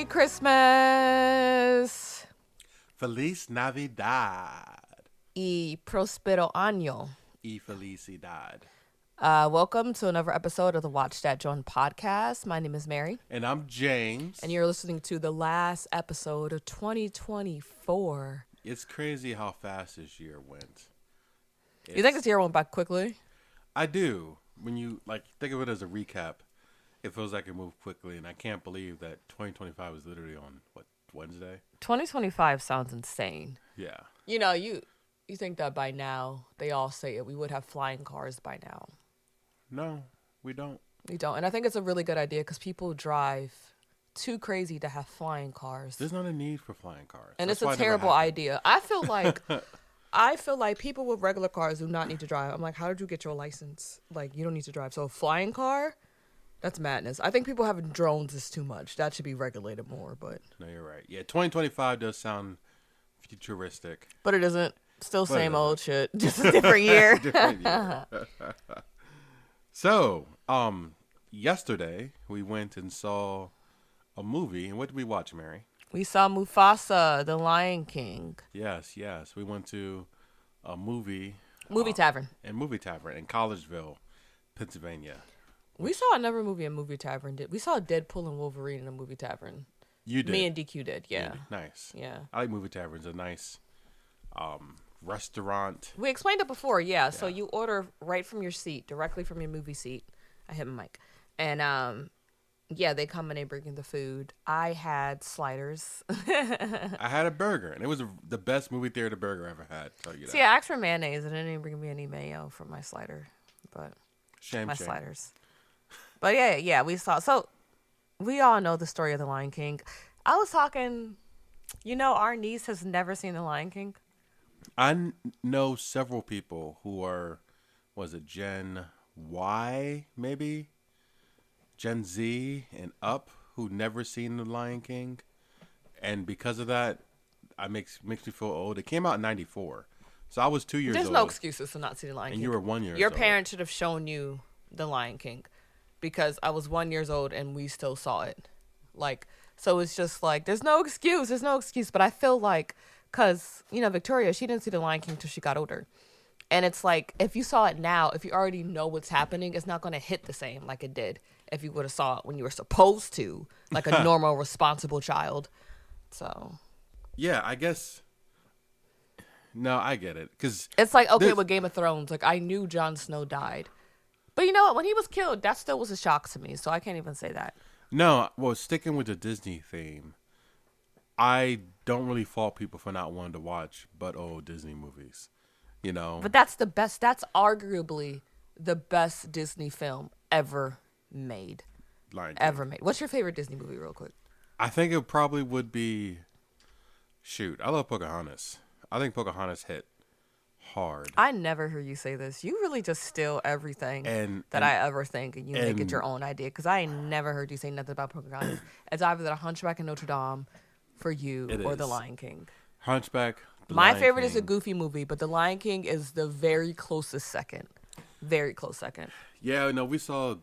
Merry Christmas Feliz Navidad y Prospero Año. y Felicidad. Welcome to another episode of the Watch That Joan podcast. My name is Mary. And I'm James. And you're listening to the last episode of 2024. It's crazy how fast this year went. You think this year went by quickly? I do. When you think of it as a recap, it feels like it moved quickly, and I can't believe that 2025 is literally on Wednesday. 2025 sounds insane. Yeah. You know, you think that by now they all say it. We would have flying cars by now. No, we don't. We don't, and I think it's a really good idea because people drive too crazy to have flying cars. There's not a need for flying cars, and That's it's a terrible idea. I feel like people with regular cars do not need to drive. I'm like, how did you get your license? Like, you don't need to drive. So a flying car. That's madness. I think people having drones is too much. That should be regulated more, but... No, you're right. Yeah, 2025 does sound futuristic. But it isn't. Still same old shit. Just a different year. Different year. So, yesterday, we went and saw a movie. And what did we watch, Mary? We saw Mufasa, The Lion King. Yes. We went to a movie... Tavern. Movie Tavern in Collegeville, Pennsylvania. We saw another movie in Movie Tavern. We saw Deadpool and Wolverine in a Movie Tavern. You did. Me and DQ did, yeah. Nice. Yeah. I like Movie Taverns. A nice restaurant. We explained it before, yeah. So you order right from your seat, directly from your movie seat. I hit my mic. And, they come and they bring in the food. I had sliders. I had a burger, and it was the best movie theater burger I ever had. Tell you that. See, I asked for mayonnaise, and they didn't bring me any mayo for my slider. But shame. Sliders. But yeah, we saw. So we all know the story of The Lion King. I was talking, our niece has never seen The Lion King. I know several people who are, Gen Y, maybe? Gen Z and up, who never seen The Lion King. And because of that, it makes me feel old. It came out in 94. So I was 2 years old. There's no excuses to not see The Lion King. And you were 1 year old. Your parents should have shown you The Lion King. Because I was 1 year old and we still saw it. So it's just there's no excuse. But I feel like, because, Victoria, she didn't see The Lion King till she got older. And it's if you saw it now, if you already know what's happening, it's not going to hit the same like it did if you would have saw it when you were supposed to, like a normal, responsible child. So. Yeah, I guess. No, I get it. Cause it's okay, with Game of Thrones, I knew Jon Snow died. But you know what? When he was killed, that still was a shock to me. So I can't even say that. No, sticking with the Disney theme, I don't really fault people for not wanting to watch old Disney movies. But that's the best. That's arguably the best Disney film ever made. Ever made. What's your favorite Disney movie, real quick? I think it probably would be... Shoot, I love Pocahontas. I think Pocahontas hit hard. I never hear you say this. You really just steal everything that I ever think, and you make it your own idea. Because I ain't never heard you say nothing about Pocahontas. It's either The Hunchback of Notre Dame for you or The Lion King. Hunchback. My favorite is a Goofy movie, but The Lion King is the very closest second. Very close second. Yeah, no, we saw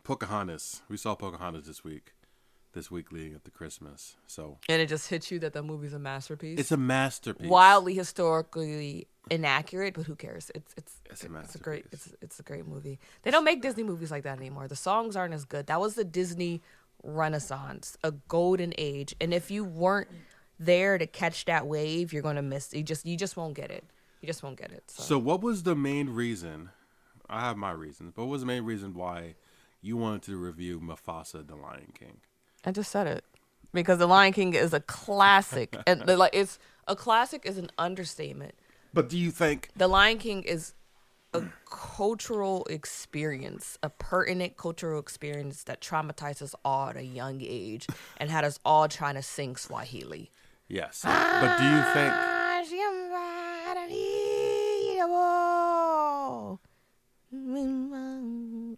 Pocahontas. We saw Pocahontas this week leading up to Christmas. And it just hits you that the movie's a masterpiece. It's a masterpiece. Wildly historically inaccurate, but who cares? It's a masterpiece. It's a great movie. They don't make Disney movies like that anymore. The songs aren't as good. That was the Disney Renaissance, a golden age. And if you weren't there to catch that wave, you're gonna miss. You just won't get it. You just won't get it. So what was the main reason? I have my reasons, but what was the main reason why you wanted to review Mufasa, The Lion King? I just said it because The Lion King is a classic, and it's a classic is an understatement. But do you think The Lion King is a cultural experience, a pertinent cultural experience that traumatized us all at a young age and had us all trying to sing Swahili? Yes, but do you think?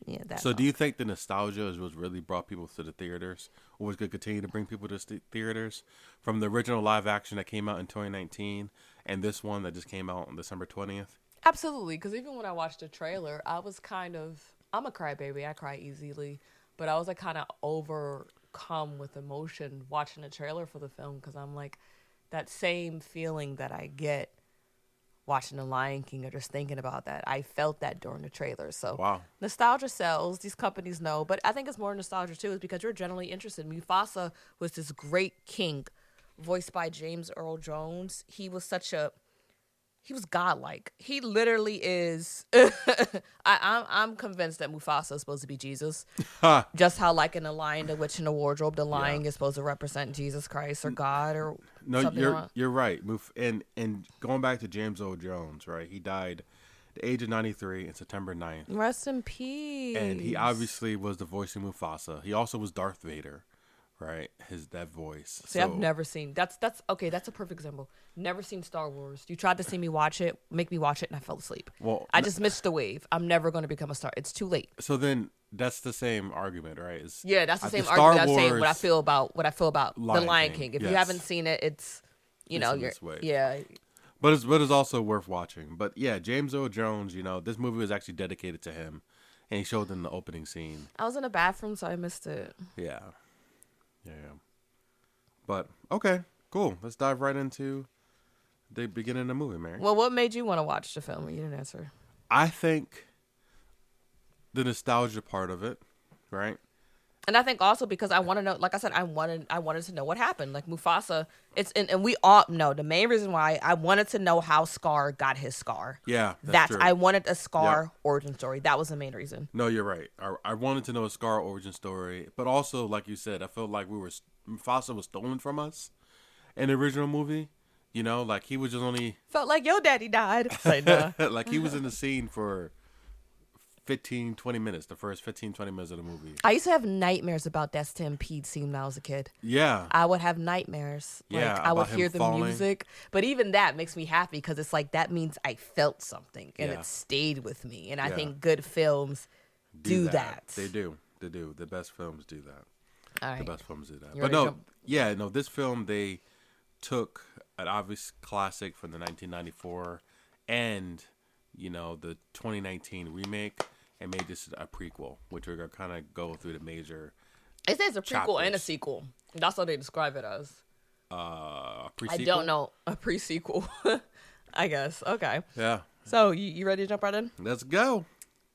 Yeah, that so song. Do you think the nostalgia is what really brought people to the theaters, or was going to continue to bring people to theaters from the original live action that came out in 2019 and this one that just came out on December 20th? Absolutely, because even when I watched the trailer, I was I'm a crybaby. I cry easily. but I was like kind of overcome with emotion watching the trailer for the film because I'm like, that same feeling that I get watching The Lion King or just thinking about that. I felt that during the trailer. So Wow. nostalgia sells. These companies know. But I think it's more nostalgia too is because you're generally interested. Mufasa was this great king voiced by James Earl Jones. He was godlike. He literally is. I'm convinced that Mufasa is supposed to be Jesus. Ha. Just how, like in The Lion, the Witch, and the Wardrobe, the lion Yeah. is supposed to represent Jesus Christ or God or No, something. you're right. And going back to James Earl Jones, right? He died at the age of 93 on September 9th. Rest in peace. And he obviously was the voice of Mufasa. He also was Darth Vader, right? That voice. See, I've never seen that's okay. That's a perfect example. Never seen Star Wars. You tried to see me watch it, make me watch it, and I fell asleep. Well, I just missed the wave. I'm never going to become a star. It's too late. So then that's the same argument, right? Yeah, that's the same Star argument I'm saying. Wars, What I feel about The Lion King. If you yes. haven't seen it, it's you're wave. yeah. But it's also worth watching. But yeah, James Earl Jones, this movie was actually dedicated to him, and he showed in the opening scene. I was in the bathroom, so I missed it. Yeah. But okay, cool. Let's dive right into the beginning of the movie, Mary. Well, what made you want to watch the film? You didn't answer. I think the nostalgia part of it, right? And I think also because I want to know, like I said, I wanted to know what happened. Like Mufasa, and we all know the main reason why I wanted to know how Scar got his scar. Yeah, that's true. I wanted a Scar origin story. That was the main reason. No, you're right. I wanted to know a Scar origin story, but also, like you said, I felt like Mufasa was stolen from us in the original movie. Like he was just only felt like your daddy died. Like, nah. like he was in the scene for 15, 20 minutes, the first 15, 20 minutes of the movie. I used to have nightmares about that stampede scene when I was a kid. Yeah. I would have nightmares. Yeah, I would about him hear the falling. music. But even that makes me happy because it's like that means I felt something and Yeah. it stayed with me. And I Yeah. think good films do that. They do. They do. The best films do that. All right. The best films do that. You But ready no, to jump? this film, they took an obvious classic from the 1994 and, the 2019 remake and made this a prequel, which we're going to kind of go through the major. It says a prequel and a chapters. sequel. That's what they describe it as. Pre-sequel? I don't know. A pre-sequel. I guess. Okay. Yeah. So you ready to jump right in? Let's go.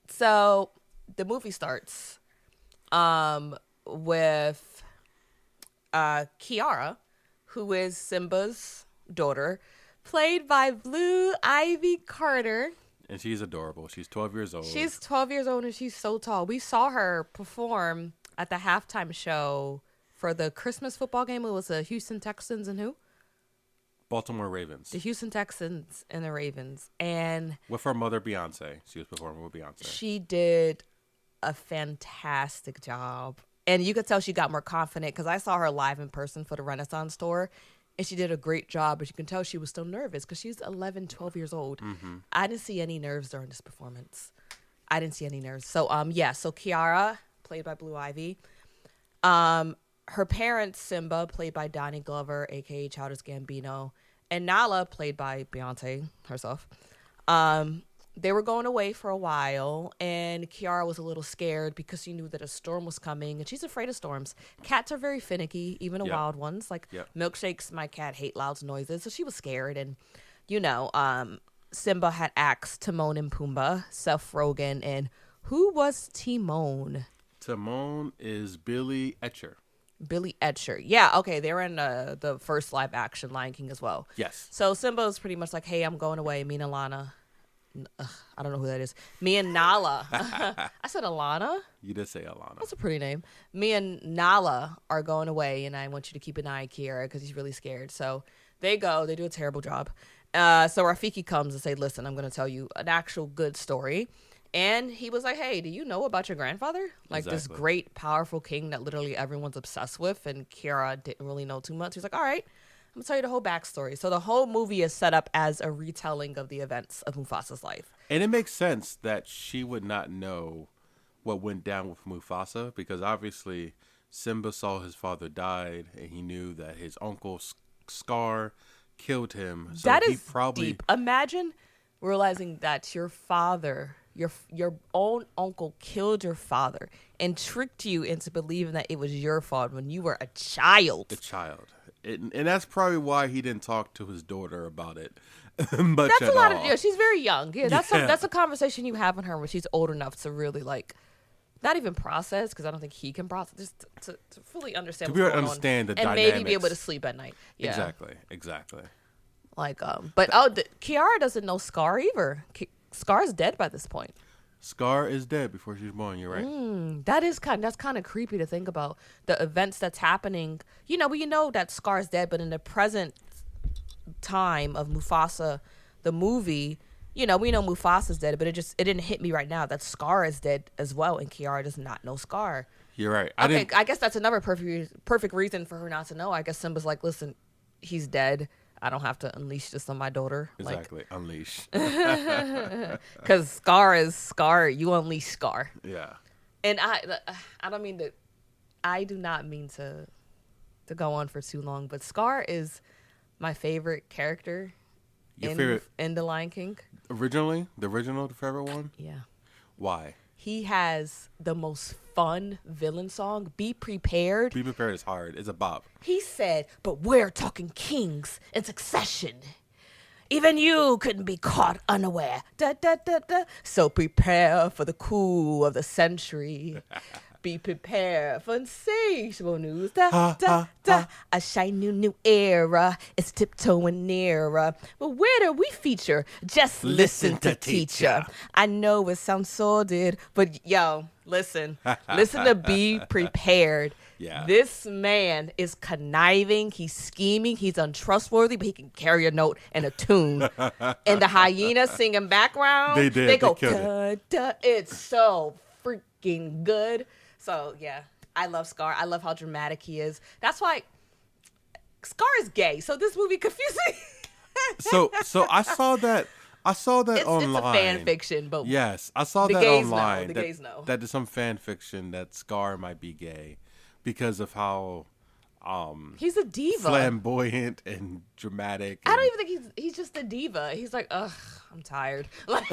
So the movie starts with Kiara, who is Simba's daughter, played by Blue Ivy Carter. And she's adorable. She's 12 years old. She's 12 years old and she's so tall. We saw her perform at the halftime show for the Christmas football game. It was the Houston Texans and who? Baltimore Ravens. The Houston Texans and the Ravens. And With her mother, Beyonce. She was performing with Beyonce. she did a fantastic job. And you could tell she got more confident because I saw her live in person for the Renaissance tour. And she did a great job, but you can tell she was still nervous because she's 11, 12 years old. Mm-hmm. I didn't see any nerves during this performance. I didn't see any nerves. So, so Kiara, played by Blue Ivy. Her parents, Simba, played by Donnie Glover, a.k.a. Childish Gambino, and Nala, played by Beyonce herself. They were going away for a while, and Kiara was a little scared because she knew that a storm was coming, and she's afraid of storms. Cats are very finicky, even the Yep. wild ones. Like Yep. Milkshakes, my cat hate loud noises, so she was scared. And, Simba had asked Timon and Pumbaa, Seth Rogen, and who was Timon? Timon is Billy Etcher. Billy Etcher. Yeah, okay, they were in the first live action Lion King as well. Yes. So Simba was pretty much like, hey, I'm going away. Me and Alana. I don't know who that is. Me and Nala. I said Alana. You did say Alana. That's a pretty name. Me and Nala are going away, and I want you to keep an eye on Kiara because he's really scared. So they go. They do a terrible job. So Rafiki comes and say, listen, I'm going to tell you an actual good story. And he was like, hey, do you know about your grandfather? Like this Exactly. great, powerful king that literally everyone's obsessed with. And Kiara didn't really know too much. He's like, all right, I'm going to tell you the whole backstory. So the whole movie is set up as a retelling of the events of Mufasa's life. And it makes sense that she would not know what went down with Mufasa because obviously Simba saw his father died and he knew that his uncle Scar killed him. So That he is probably deep. Imagine realizing that your father, your own uncle killed your father and tricked you into believing that it was your fault when you were a child. The child. And that's probably why he didn't talk to his daughter about it much That's at a lot all. of. Yeah, she's very young. Yeah, Yeah. that's a conversation you have with her when she's old enough to really like, not even process, because I don't think he can process, just to fully understand To what's be able to going understand on, the and maybe be dynamics. able to sleep at night. Yeah, Exactly. like but Kiara doesn't know Scar either. Scar's dead by this point. Scar is dead before she was born. You're right. That's kind of creepy to think about the events that's happening. We know that Scar's dead, but in the present time of Mufasa, the movie, we know Mufasa's dead, but it didn't hit me right now that Scar is dead as well, and Kiara does not know Scar. You're right. I guess that's another perfect reason for her not to know. I guess Simba's like, listen, he's dead. I don't have to unleash this on my daughter. Exactly. Unleash. Because Scar is Scar. You unleash Scar. Yeah. And I don't mean to. I do not mean to go on for too long, but Scar is my favorite character. Your favorite in The Lion King? originally? The original, the favorite one? Yeah. Why? He has the most fun villain song. Be prepared. Be prepared is hard. It's a bop. He said, but we're talking kings in succession. Even you couldn't be caught unaware. Da, da, da, da. So prepare for the coup of the century. Be prepared for insatiable news. Da, da, da. A shiny new era is tiptoeing nearer. But where do we feature? Just listen to teacher. I know it sounds sordid, but yo, listen. Listen to Be Prepared. Yeah. This man is conniving. He's scheming. He's untrustworthy, but he can carry a note and a tune. And the hyena singing background. They did. They go, killed duh, duh. It's so freaking good. So, yeah, I love Scar. I love how dramatic he is. That's why Scar is gay. So this movie confusing. So I saw that. Online. It's a fan fiction, but yes, I saw the that gays online. know. The gays know. That there's some fan fiction that Scar might be gay because of how he's a diva. flamboyant and dramatic. I don't even think he's just a diva. He's like, ugh, I'm tired. Like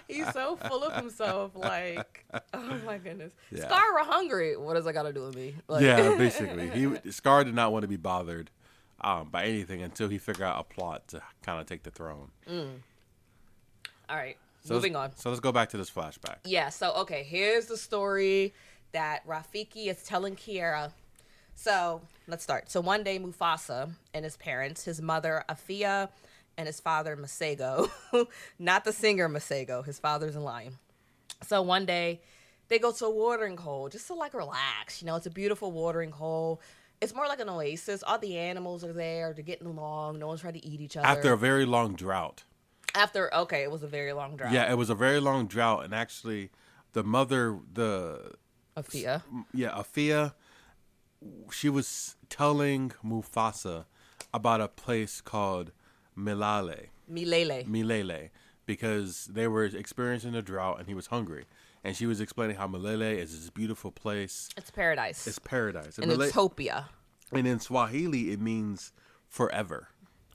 he's so full of himself. Like, oh my goodness. Yeah. Scar, we're hungry. What does that got to do with me? Like, Yeah, basically, Scar did not want to be bothered by anything until he figured out a plot to kind of take the throne. All right, moving on. So let's go back to this flashback. Yeah. So okay, here's the story that Rafiki is telling Kiara. So let's start. So one day, Mufasa and his parents, his mother Afia, and his father Masego, not the singer Masego, his father's a lion. So one day, they go to a watering hole just to like relax. It's a beautiful watering hole. It's more like an oasis. All the animals are there. They're getting along. No one's trying to eat each other. After a very long drought. It was a very long drought. Yeah, it was a very long drought, and actually, the mother, Afia. Afia, she was telling Mufasa about a place called Milele, because they were experiencing a drought and he was hungry. And she was explaining how Milele is this beautiful place. It's paradise. It's paradise. And utopia. And in Swahili, it means forever,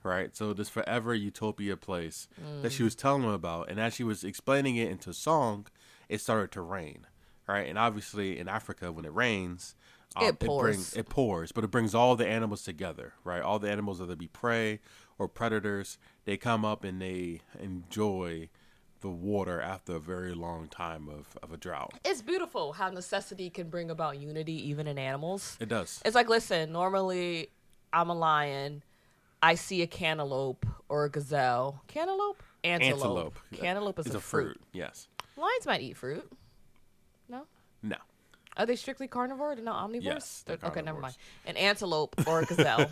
right? So this forever utopia place that she was telling him about. And as she was explaining it into song, it started to rain, right? And obviously in Africa, when it rains, it pours. It pours, but it brings all the animals together, right? All the animals, whether it be prey or predators, they come up and they enjoy the water after a very long time of a drought. It's beautiful how necessity can bring about unity even in animals. It does. It's like, listen, normally I'm a lion. I see a cantaloupe or a gazelle. Cantaloupe? Antelope. Cantaloupe is a fruit. Yes. Lions might eat fruit. No? No. Are they strictly carnivore? They're not omnivores? Yes, they're Okay, never mind. carnivores. An antelope or a gazelle.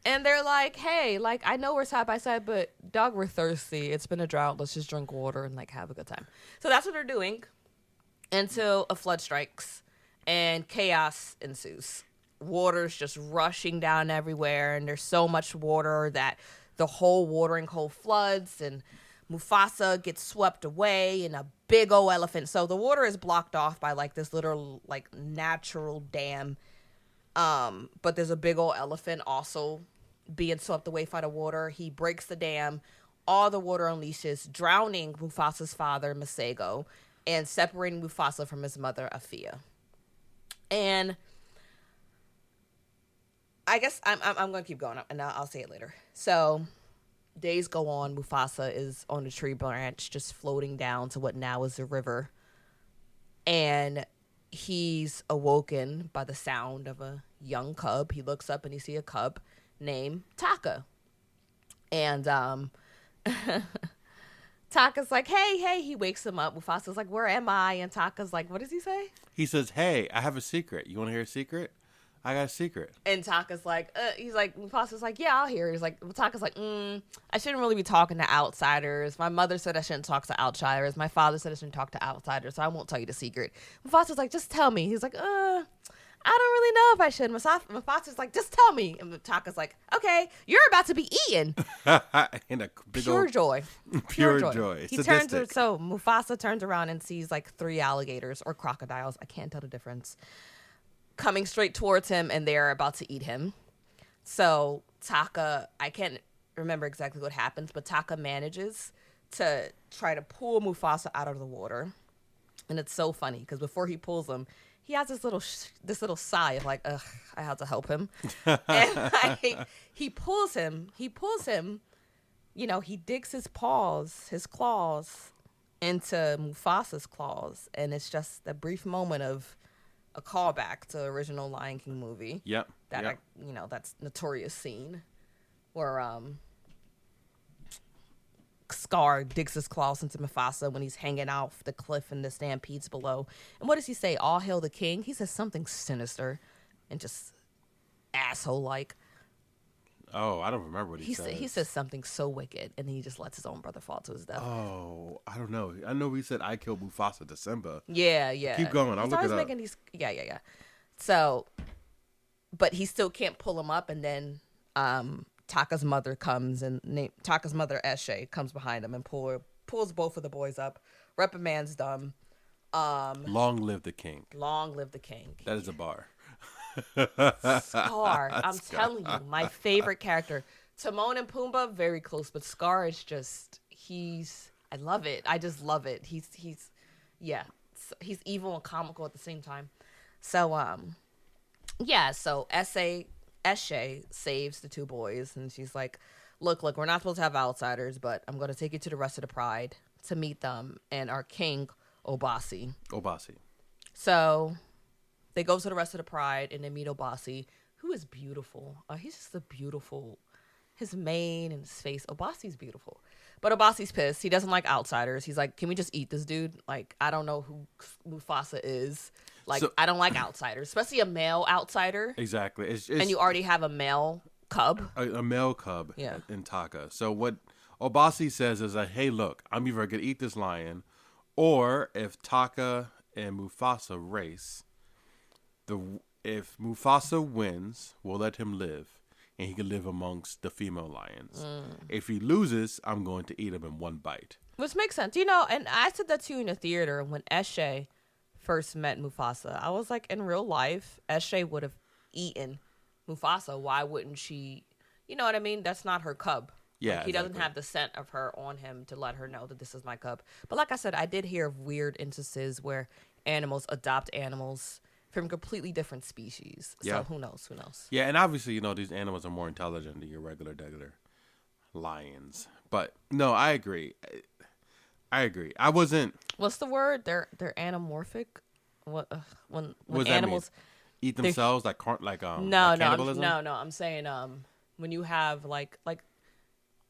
And they're like, hey, like, I know we're side by side, but dog, we're thirsty. It's been a drought. Let's just drink water and, like, have a good time. So that's what they're doing until a flood strikes and chaos ensues. Water's just rushing down everywhere, and there's so much water that the whole watering hole floods, and Mufasa gets swept away in a big old elephant. So the water is blocked off by, like, this little, like, natural dam. But there's a big old elephant also being swept away by the water. He breaks the dam. all the water unleashes, drowning Mufasa's father, Masego, and separating Mufasa from his mother, Afia. And I guess I'm going to keep going, and I'll say it later. So days go on. Mufasa is on a tree branch, just floating down to what now is the river. And he's awoken by the sound of a young cub. He looks up and he sees a cub named Taka. And Taka's like, hey. He wakes him up. Mufasa's like, where am I? And Taka's like, what does he say? He says, hey, I have a secret. You want to hear a secret? I got a secret. And Taka's like, Mufasa's like, yeah, I'll hear it. He's like, Taka's like, I shouldn't really be talking to outsiders. My mother said I shouldn't talk to outsiders. My father said I shouldn't talk to outsiders, so I won't tell you the secret. Mufasa's like, just tell me. He's like, I don't really know if I should. Mufasa's like, just tell me. And Taka's like, okay, you're about to be eaten. In a big Pure old, joy. Pure joy. So Mufasa turns around and sees like 3 alligators or crocodiles. I can't tell the difference. Coming straight towards him, and they're about to eat him. So Taka, I can't remember exactly what happens, but Taka manages to try to pull Mufasa out of the water. And it's so funny because before he pulls him, he has this little sigh of like, ugh, I have to help him. And he pulls him, you know, he digs his claws into Mufasa's claws. And it's just a brief moment of a callback to the original Lion King movie. Yep. That's notorious scene where Scar digs his claws into Mufasa when he's hanging off the cliff and the stampedes below. And what does he say? All hail the king. He says something sinister and just asshole-like. Oh, I don't remember what he says. He says something so wicked, and he just lets his own brother fall to his death. Oh, I don't know. I know he said I killed Mufasa to Simba. Yeah. Keep going. I'll look it up. Making these, yeah. So, but he still can't pull him up, and then Taka's mother comes, and Taka's mother, Eshe, comes behind him and pulls both of the boys up. Reprimands them. Long live the king. Long live the king. That is a bar. Scar, I'm telling you, my favorite character. Timon and Pumbaa, very close, but Scar is just, I love it. I just love it. He's evil and comical at the same time. So, so Eshe saves the 2 boys, and she's like, look, we're not supposed to have outsiders, but I'm going to take you to the rest of the pride to meet them and our king, Obasi. So they go to the rest of the pride, and they meet Obasi, who is beautiful. He's just his mane and his face. Obasi's beautiful. But Obasi's pissed. He doesn't like outsiders. He's like, can we just eat this dude? Like, I don't know who Mufasa is. Like, I don't like outsiders, especially a male outsider. Exactly. And you already have a male cub. A male cub in Taka. So what Obasi says is that, hey, look, I'm either going to eat this lion, or if Taka and Mufasa race, if Mufasa wins, we'll let him live, and he can live amongst the female lions. If he loses, I'm going to eat him in one bite. Which makes sense. You know, and I said that to you in the theater when Eshe first met Mufasa. I was like, in real life, Eshe would have eaten Mufasa. Why wouldn't she? You know what I mean? That's not her cub. Yeah, like, he doesn't have the scent of her on him to let her know that this is my cub. But like I said, I did hear of weird instances where animals adopt animals from completely different species. Yeah. So who knows? Yeah, and obviously, you know, these animals are more intelligent than your regular lions. But no, I agree. I wasn't. What's the word? They're anamorphic. What when That animals mean? Eat themselves like no, cannibalism? no. I'm saying when you have like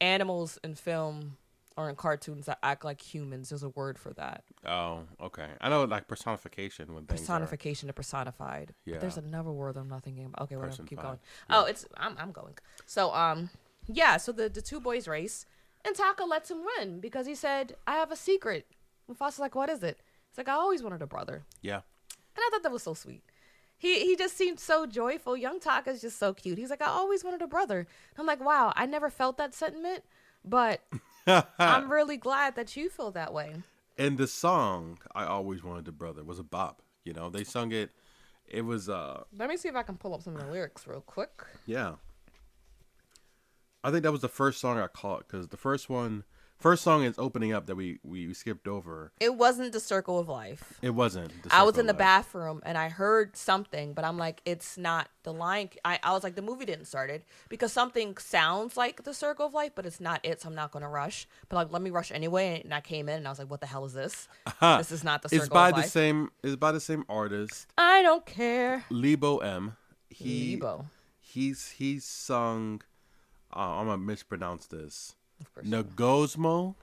animals in film or in cartoons that act like humans, there's a word for that. Oh, okay. I know, like personification when things personification to personified. Yeah. But there's another word I'm not thinking about. Okay, whatever. Keep going. Yeah. Oh, I'm going. So so the 2 boys race, and Taka lets him win because he said, I have a secret. Mufasa's like, what is it? He's like, I always wanted a brother. Yeah. And I thought that was so sweet. He just seemed so joyful. Young Taka's just so cute. He's like, I always wanted a brother. And I'm like, wow, I never felt that sentiment, but I'm really glad that you feel that way. And the song, I Always Wanted a Brother, was a bop. You know, they sung it. It was... Let me see if I can pull up some of the lyrics real quick. Yeah. I think that was the first song I caught because the first song is opening up that we skipped over. It wasn't The Circle of Life. It wasn't. I was in the bathroom and I heard something, but I'm like, it's not The Lion King. I was like, the movie didn't start it because something sounds like The Circle of Life, but it's not it, so I'm not going to rush. But like, let me rush anyway. And I came in and I was like, what the hell is this? This is not The Circle of Life. It's by the same artist. I don't care. Lebo M. Lebo. He's sung. I'm gonna mispronounce this. Of course. Nagosmo.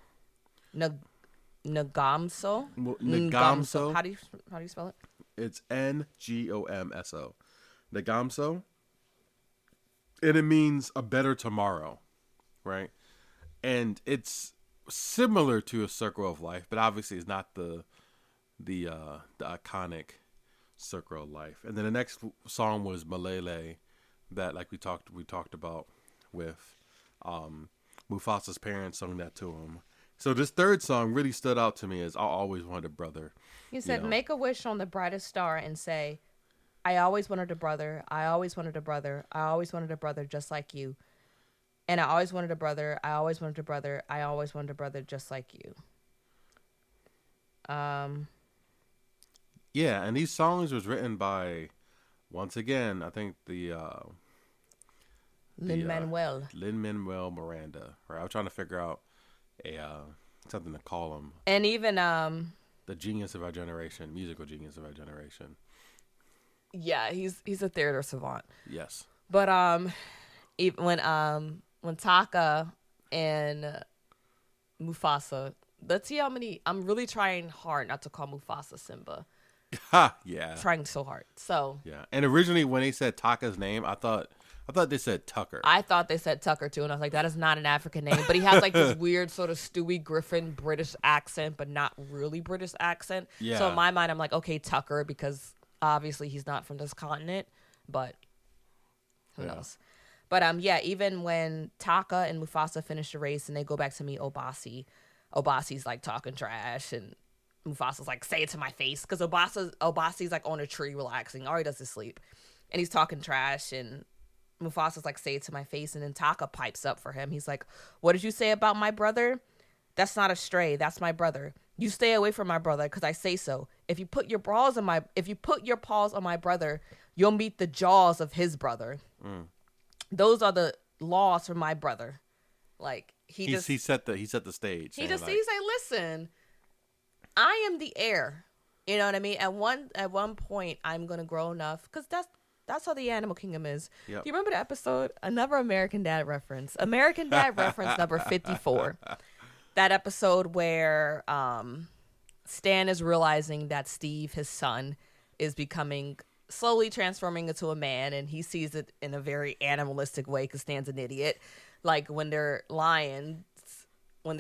Nagamso. Nagamso. How do you spell it? It's Ngomso. Nagamso. And it means a better tomorrow, right? And it's similar to A Circle of Life, but obviously it's not the iconic Circle of Life. And then the next song was Malele, that like we talked about with Mufasa's parents sung that to him. So this third song really stood out to me as I always wanted a brother. He said, make a wish on the brightest star and say, I always wanted a brother. I always wanted a brother. I always wanted a brother just like you. And I always wanted a brother. I always wanted a brother. I always wanted a brother just like you. Yeah, and these songs was written by, once again, I think Lin-Manuel Miranda. Right, I was trying to figure out something to call him. And even the genius of our generation, musical genius of our generation. Yeah, he's a theater savant. Yes. But even when Taka and Mufasa, let's see how many. I'm really trying hard not to call Mufasa Simba. Ha, yeah. Trying so hard. So yeah. And originally when they said Taka's name, I thought they said Tucker. I thought they said Tucker too, and I was like, that is not an African name. But he has like this weird sort of Stewie Griffin British accent, but not really British accent. Yeah. So in my mind, I'm like, okay, Tucker, because obviously he's not from this continent, but who knows? But yeah, even when Taka and Mufasa finish the race and they go back to meet Obasi's like talking trash, and Mufasa's like, say it to my face, because Obasi's like on a tree relaxing. All he does is sleep, and he's talking trash, and Mufasa's like, say it to my face, and then Taka pipes up for him. He's like, what did you say about my brother? That's not a stray. That's my brother. You stay away from my brother because I say so. If you put your paws on my brother, you'll meet the jaws of his brother. Mm. Those are the laws for my brother. Like he set the stage. He say, listen, I am the heir. You know what I mean? At one point, I'm gonna grow enough, because that's how the animal kingdom is. Yep. Do you remember the episode? Another American Dad reference. American Dad reference number 54. That episode where Stan is realizing that Steve, his son, is becoming slowly transforming into a man, and he sees it in a very animalistic way because Stan's an idiot. Like when they're lions, when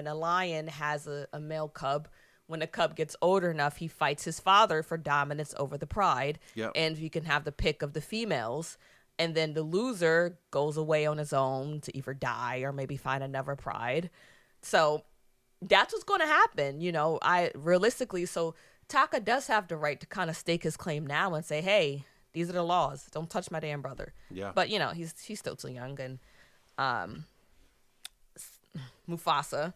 a lion has a male cub, when the cub gets older enough, he fights his father for dominance over the pride. Yep. And you can have the pick of the females. And then the loser goes away on his own to either die or maybe find another pride. So that's what's going to happen. Realistically, so Taka does have the right to kind of stake his claim now and say, hey, these are the laws. Don't touch my damn brother. Yeah. But, he's still too young. And Mufasa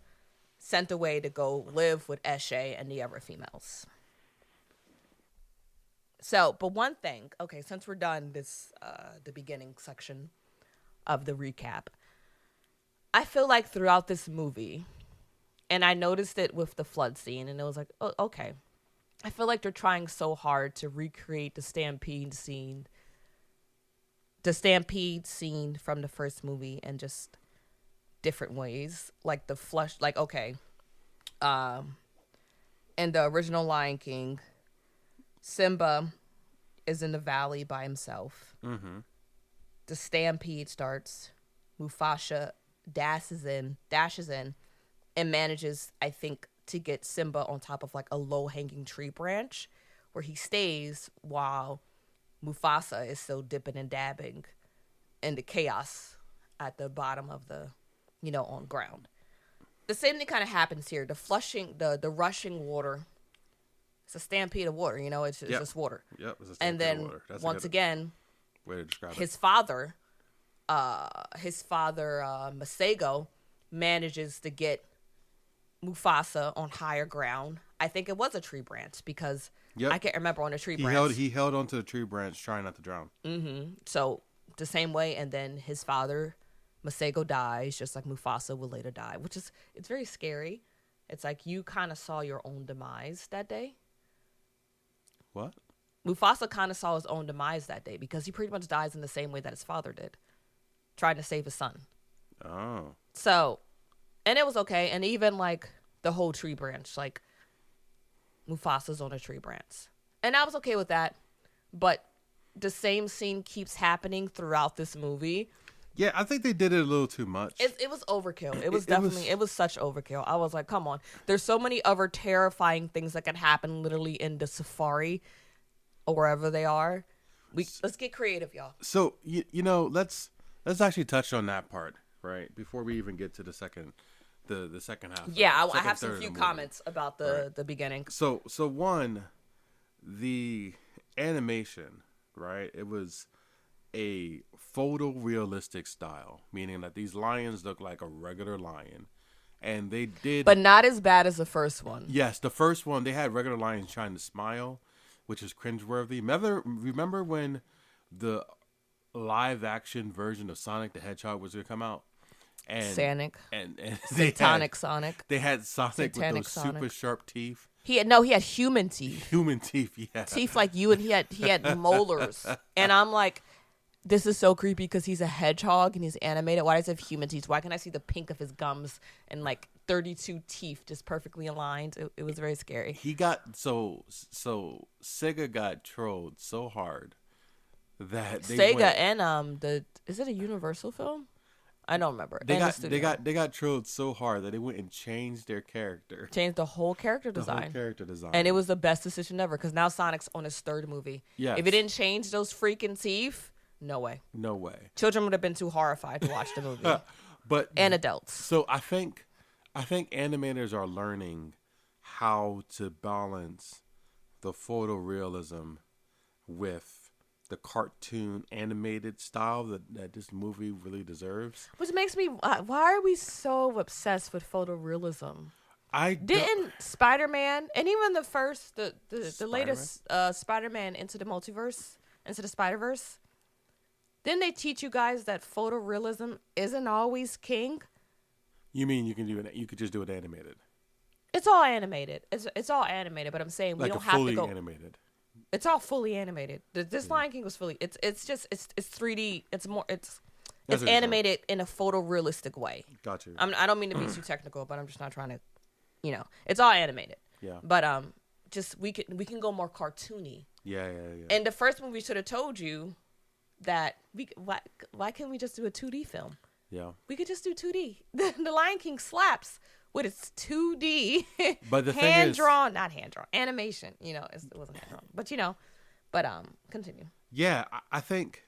sent away to go live with Eshe and the other females. So, but one thing, okay, since we're done this, the beginning section of the recap, I feel like throughout this movie, and I noticed it with the flood scene, and it was like, oh, okay, I feel like they're trying so hard to recreate the stampede scene from the first movie, and just different ways, like the flush, like, okay, in the original Lion King, Simba is in the valley by himself. Mm-hmm. The stampede starts. Mufasa dashes in and manages, I think, to get Simba on top of like a low-hanging tree branch, where he stays while Mufasa is still dipping and dabbing in the chaos at the bottom of the, on ground. The same thing kind of happens here. The flushing, the rushing water. It's a stampede of water, it's just water. Yep. It's a and then of water. That's once again, way to describe his father his father Masego manages to get Mufasa on higher ground. I think it was a tree branch because I can't remember on a tree branch. He held onto the tree branch trying not to drown. So the same way, and then his father Masego dies, just like Mufasa will later die, which is it's very scary. It's like you kind of saw your own demise that day. What? Mufasa kind of saw his own demise that day because he pretty much dies in the same way that his father did, trying to save his son. Oh. So, and it was okay. And even like the whole tree branch, like Mufasa's on a tree branch. And I was okay with that. But the same scene keeps happening throughout this movie. Yeah, I think they did it a little too much. It was overkill. It was definitely, it was such overkill. I was like, come on. There's so many other terrifying things that can happen literally in the safari or wherever they are. Let's get creative, y'all. So, you know, let's actually touch on that part, right? Before we even get to the second half. Yeah, I have some few comments about the beginning. So one, the animation, right? It was a photorealistic style, meaning that these lions look like a regular lion, and they did, but not as bad as the first one. Yes, the first one they had regular lions trying to smile, which is cringeworthy. Remember when the live action version of Sonic the Hedgehog was going to come out? And Sonic. And Sonic. They had Sonic Satanic with those Sonic. super sharp teeth. He had human teeth. Human teeth, yeah. Teeth like you, and he had molars. And I'm like, this is so creepy because he's a hedgehog and he's animated. Why does he have human teeth? Why can't I see the pink of his gums and like 32 teeth just perfectly aligned? It was very scary. He got so Sega got trolled so hard that Sega and is it a Universal film? I don't remember. They got trolled so hard that they went and changed their character. Changed the whole character design. And it was the best decision ever because now Sonic's on his third movie. Yes. If it didn't change those freaking teeth, no way. No way. Children would have been too horrified to watch the movie. And adults. So I think animators are learning how to balance the photorealism with the cartoon animated style that this movie really deserves. Which makes me, why are we so obsessed with photorealism? Didn't Spider-Man, and even the first, the latest Spider-Man Into the Spider-Verse, didn't they teach you guys that photorealism isn't always king? You mean you could just do it animated? It's all animated. It's all animated, but I'm saying we don't have to go animated. It's all fully animated. This Lion King was fully. It's 3D. It's animated in a photorealistic way. Gotcha. I don't mean to be too technical, but I'm just not trying to, it's all animated. Yeah. But just we can go more cartoony. Yeah. And the first movie should have told you that why can't we just do a 2D film? Yeah. We could just do 2D. The Lion King slaps with its 2D, but the hand-drawn, not hand-drawn, animation. It wasn't hand-drawn. But, continue. Yeah, I think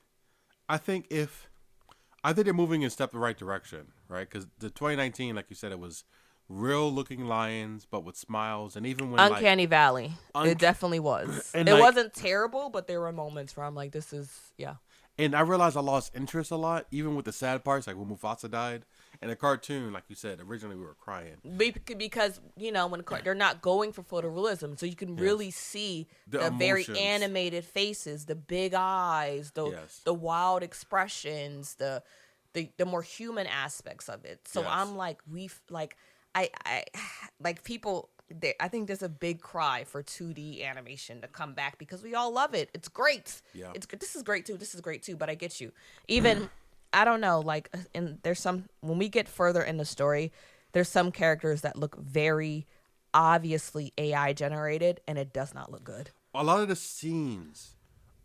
they're moving in the right direction, right? Because the 2019, like you said, it was real-looking lions, but with smiles, and even when Uncanny Valley, it definitely was. It wasn't terrible, but there were moments where I'm like, this is, yeah. And I realized I lost interest a lot, even with the sad parts, like when Mufasa died. And the cartoon, like you said, originally we were crying. Because, when they're not going for photorealism, so you can really see the very animated faces, the big eyes, the wild expressions, the more human aspects of it. So I'm like, people... I think there's a big cry for 2D animation to come back because we all love it. It's great. Yeah. This is great too. This is great too. But I get you. Even I don't know. And there's some when we get further in the story, there's some characters that look very obviously AI generated, and it does not look good. A lot of the scenes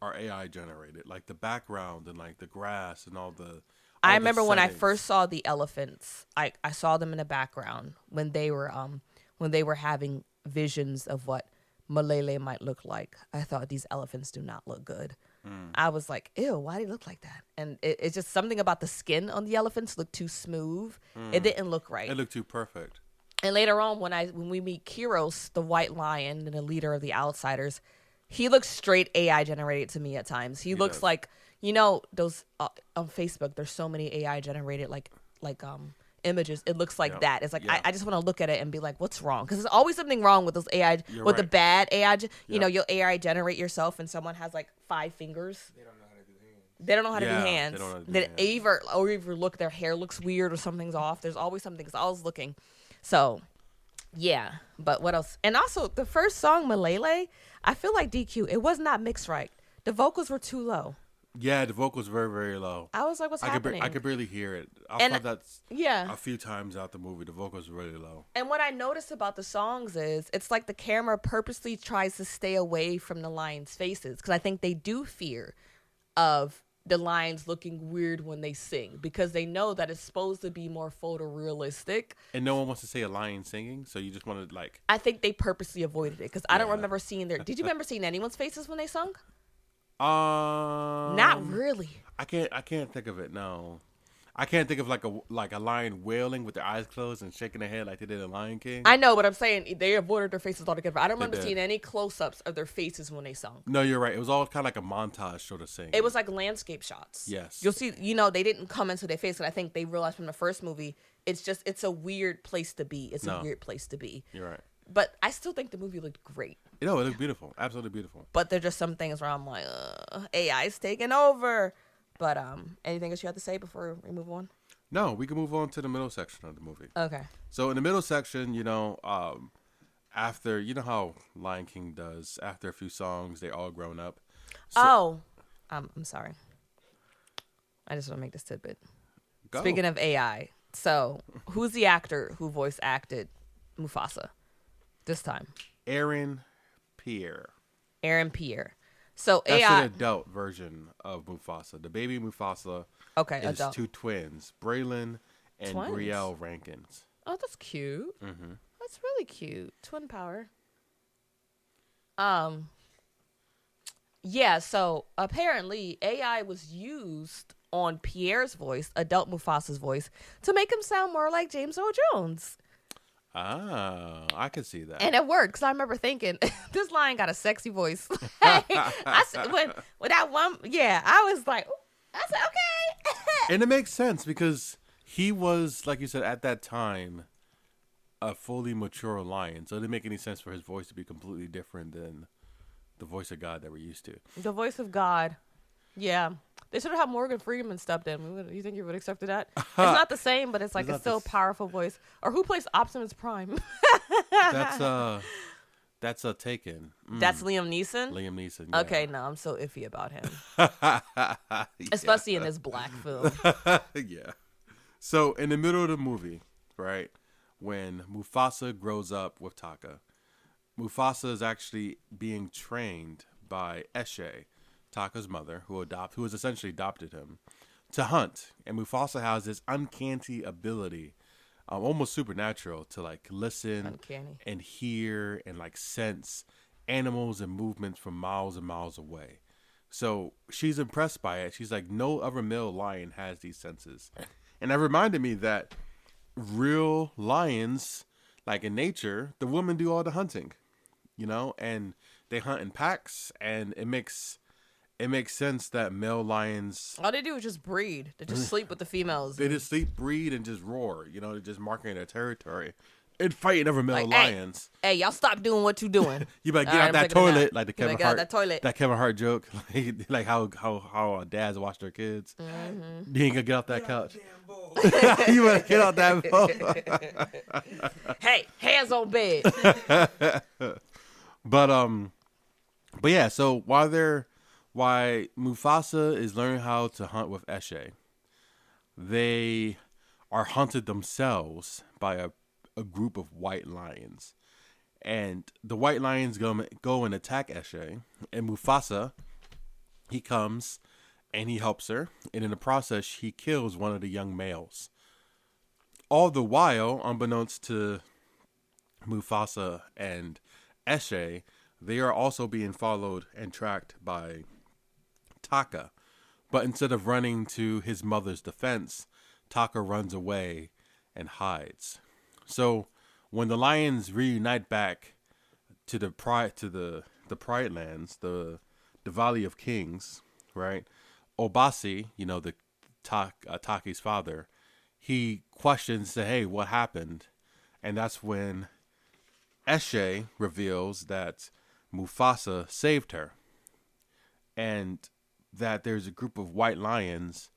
are AI generated, like the background and like the grass and all the. I remember when I first saw the elephants. I saw them in the background when they were having visions of what Malele might look like. I thought these elephants do not look good. I was like, ew, why do they look like that? And it's just something about the skin on the elephants looked too smooth. It didn't look right. It looked too perfect. And later on, when we meet Kiros, the white lion and the leader of the Outsiders, he looks straight AI generated to me at times. He looks like, You know those on Facebook. There's so many AI generated images. It looks like Yep. that. It's like Yeah. I just want to look at it and be like, what's wrong? Because there's always something wrong with those AI You're with the right. bad AI. You Yep. know, you'll AI generate yourself and someone has like 5 fingers. They don't know how to do hands. They don't know how to Yeah, do they hands. don't know how to do That hands. either look, their hair looks weird or something's off. There's always something. It's always looking. So, yeah. But what else? And also, the first song, Malele, I feel like DQ. It was not mixed right. The vocals were too low. Yeah, the vocals very, very low. I was like, what's happening? I could barely hear it. I And- thought that's yeah. a few times out the movie. The vocals were really low. And what I noticed about the songs is it's like the camera purposely tries to stay away from the lions' faces because I think they do fear of the lions looking weird when they sing because they know that it's supposed to be more photorealistic. And no one wants to say a lion singing, so you just want to like. I think they purposely avoided it because I don't Yeah. remember seeing their. Did you remember seeing anyone's faces when they sung? Not Not really. I can't think of it. No, I can't think of like a lion wailing with their eyes closed and shaking their head like they did in Lion King. I know, but I'm saying they avoided their faces altogether. I don't remember did. seeing any close-ups of their faces when they sung. No, you're right. It was all kind of like a montage sort of thing. It was like landscape shots. Yes. You'll see, you know, they didn't come into their face. And I think they realized from the first movie, it's a weird place to be. It's No. a weird place to be. You're right. But I still think the movie looked great. You know, it looked beautiful. Absolutely beautiful. But there's just some things where I'm like, AI's taking over. But anything else you have to say before we move on? No, we can move on to the middle section of the movie. Okay. So in the middle section, after, you know how Lion King does, after a few songs, they're all grown up. I'm sorry. I just want to make this tidbit. Go. Speaking of AI, so who's the actor who voice acted Mufasa this time? Aaron Pierre. Aaron Pierre. So That's AI. an adult version of Mufasa. The baby Mufasa Okay, is adult. 2 twins, Braylon and Twins? Brielle Rankins. Oh, that's cute. Mm-hmm. That's really cute. Twin power. Yeah, so apparently AI was used on Pierre's voice, adult Mufasa's voice, to make him sound more like James Earl Jones. Ah, I can see that. And it worked because I remember thinking, this lion got a sexy voice. I said, when that one, yeah, I was like, I said, okay. And it makes sense because he was, like you said, at that time, a fully mature lion. So it didn't make any sense for his voice to be completely different than the voice of God that we're used to. The voice of God. Yeah. They should have had Morgan Freeman stepped in. You think you would have accepted that? It's not the same, but it's like It's a still not the powerful voice. Or who plays Optimus Prime? That's a Taken. That's Liam Neeson? Liam Neeson. Yeah. Okay, no, I'm so iffy about him. Yeah. Especially in this black film. Yeah. So in the middle of the movie, right, when Mufasa grows up with Taka, Mufasa is actually being trained by Eshe, Taka's mother, who has essentially adopted him, to hunt. And Mufasa has this uncanny ability, almost supernatural, to like listen Uncanny. and hear and like sense animals and movements from miles and miles away. So she's impressed by it. She's like, no other male lion has these senses. And that reminded me that real lions, like in nature, the women do all the hunting, and they hunt in packs, and it makes sense that male lions, All they do is just breed. They just sleep with the females. they just sleep, breed, and just roar. They're just marking their territory and fighting other male Like, hey. lions. Hey, y'all stop doing what you doing. You better get All right, out I'm that taking a nap. toilet, like the You better Kevin get out Hart, that toilet. that Kevin Hart joke, like how dads watch their kids. Mm-hmm. You ain't gonna get off that couch. Damn bull. You better get out that boat. Hey, hands on bed. But yeah. So while Mufasa is learning how to hunt with Eshe, they are hunted themselves by a group of white lions. And the white lions go and attack Eshe. And Mufasa, he comes and he helps her. And in the process, he kills one of the young males. All the while, unbeknownst to Mufasa and Eshe, they are also being followed and tracked by Taka. But instead of running to his mother's defense, Taka runs away and hides. So when the lions reunite back to the Pride Lands, the Valley of Kings, right? Obasi, the Taki's father, he questions, hey, what happened? And that's when Eshe reveals that Mufasa saved her, and that there's a group of white lions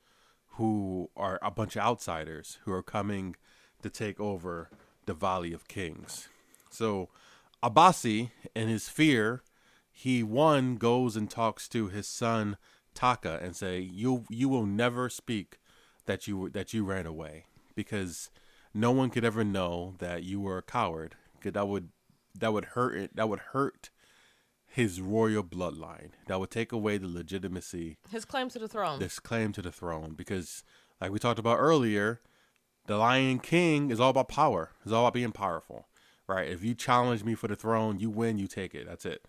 who are a bunch of outsiders who are coming to take over the Valley of Kings. So Abasi, in his fear, he goes and talks to his son Taka and say, you will never speak that you ran away, because no one could ever know that you were a coward, because that would hurt his royal bloodline. That would take away the legitimacy, his claim to the throne. This claim to the throne, because like we talked about earlier, the Lion King is all about power. It's all about being powerful, right? If you challenge me for the throne, you win, you take it. That's it,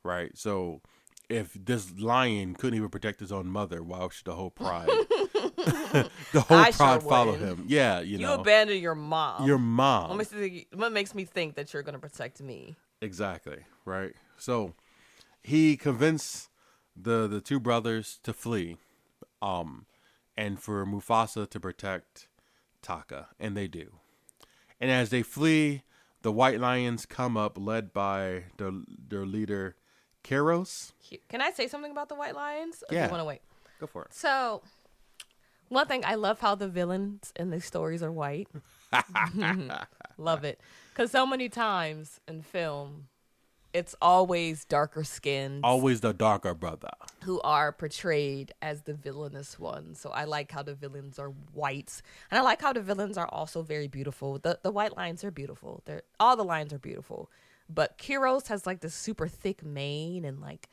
right? So if this lion couldn't even protect his own mother, why should the whole pride, follow him? Yeah, you abandon your mom. Your mom. What makes me think that you're going to protect me? Exactly, right? So he convinced the two brothers to flee, and for Mufasa to protect Taka, and they do. And as they flee, the white lions come up, led by their leader, Keros. Can I say something about the white lions? Or yeah. Do you want to wait? Go for it. So, one thing, I love how the villains in these stories are white. Love it. Because so many times in film, it's always darker skinned. Always the darker brother. Who are portrayed as the villainous ones. So I like how the villains are whites. And I like how the villains are also very beautiful. The white lions are beautiful. All the lions are beautiful. But Keros has like this super thick mane, and like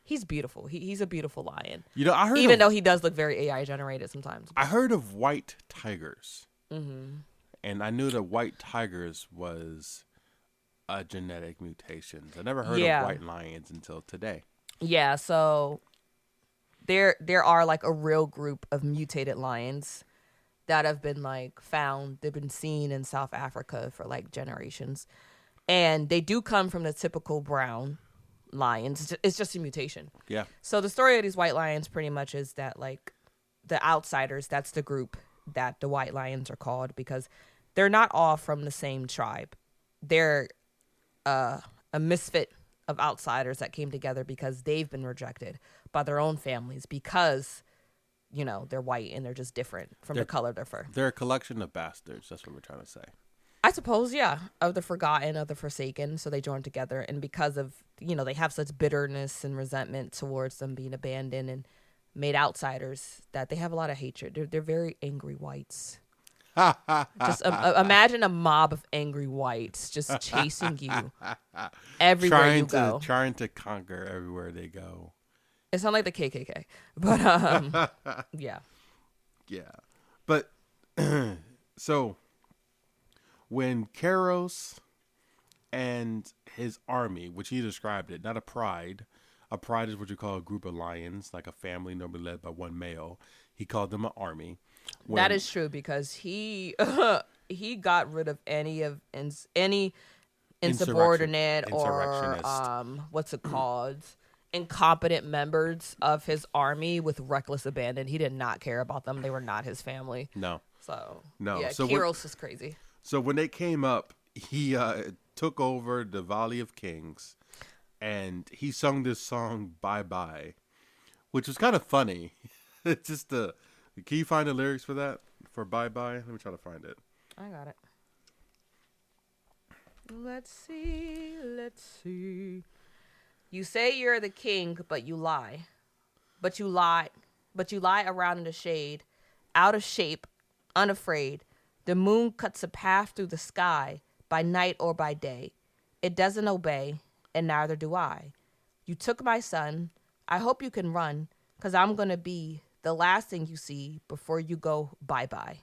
he's beautiful. He's a beautiful lion. I heard even though he does look very AI generated sometimes. I heard of white tigers. Mm-hmm. And I knew that white tigers was a genetic mutation. I never heard of white lions until today. Yeah, so there are like a real group of mutated lions that have been like found. They've been seen in South Africa for like generations. And they do come from the typical brown lions. It's just a mutation. Yeah. So the story of these white lions pretty much is that like the outsiders, that's the group that the white lions are called, because they're not all from the same tribe. They're a misfit of outsiders that came together because they've been rejected by their own families because, they're white and they're just different from the color of their fur. They're a collection of bastards. That's what we're trying to say. I suppose, yeah, of the forgotten, of the forsaken. So they joined together, and because of, they have such bitterness and resentment towards them being abandoned and made outsiders, that they have a lot of hatred. They're very angry whites. Just imagine a mob of angry whites just chasing you everywhere you go. Trying to conquer everywhere they go. It sounds like the KKK, but yeah. Yeah, but so when Keros and his army, which he described it, not a pride. A pride is what you call a group of lions, like a family normally led by one male. He called them an army. That is true, because he got rid of any insubordinate or what's it called, incompetent members of his army with reckless abandon. He did not care about them. They were not his family. No. Yeah, so Keros is crazy. So when they came up, he took over the Valley of Kings, and he sung this song "Bye Bye," which was kind of funny. It's just can you find the lyrics for that? For "Bye Bye"? Let me try to find it. I got it. Let's see. You say you're the king, but you lie. But you lie around in the shade, out of shape, unafraid. The moon cuts a path through the sky, by night or by day. It doesn't obey, and neither do I. You took my son. I hope you can run, 'cause I'm going to be the last thing you see before you go bye-bye.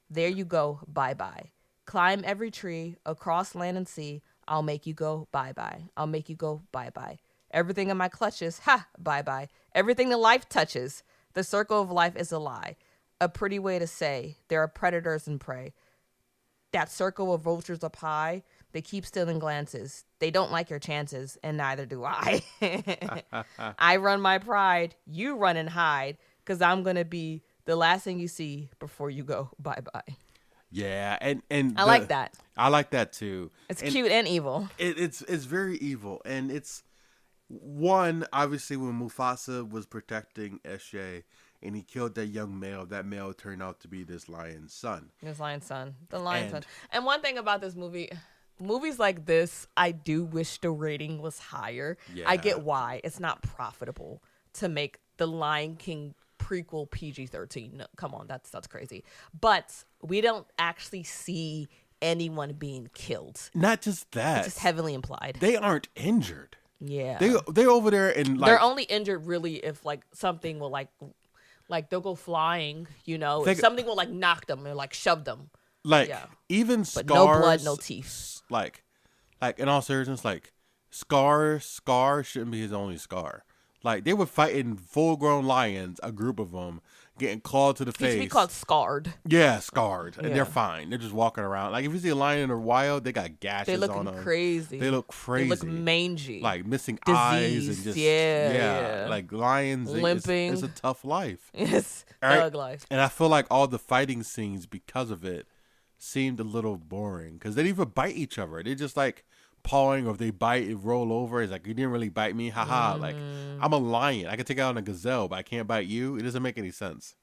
There you go, bye-bye. Climb every tree, across land and sea. I'll make you go bye-bye. I'll make you go bye-bye. Everything in my clutches, bye-bye. Everything that life touches. The circle of life is a lie. A pretty way to say there are predators and prey. That circle of vultures up high, they keep stealing glances. They don't like your chances, and neither do I. I run my pride. You run and hide. because I'm gonna be the last thing you see before you go. Bye bye. Yeah, and I like that. I like that too. It's And cute and evil. it's very evil, and it's one obviously when Mufasa was protecting Eshe and he killed that young male. That male turned out to be this lion's son. This lion's son, the lion's son. And And one thing about this movie, movies like this, I do wish the rating was higher. I Yeah. get why it's not profitable to make the Lion King prequel PG-13. No, come on, that's crazy. But we don't actually see anyone being killed. Not just that, It's just heavily implied. they aren't injured. Yeah, They over there and like they're only injured really if like something will like they'll go flying. You know, if something will like knock them or like shove them. like yeah. even But scars. no blood, no teeth. Like in all seriousness, like Scar shouldn't be his only scar. Like they were fighting full-grown lions, a group of them, getting clawed to the He should face. be called Scarred. Yeah, scarred, and Yeah. they're fine. They're just walking around. Like if you see a lion in the wild, they got gashes They look on them. crazy. They look crazy. They look mangy. like missing eyes and Diseased. just Yeah. like lions. Limping. It's a tough life. It's All right? thug life. And I feel like all the fighting scenes because of it seemed a little boring because they didn't even bite each other. They just like pawing, or if they bite, it roll over. It's like you didn't really bite me, haha. Like I'm a lion, I can take out a gazelle, but I can't bite you. It doesn't make any sense.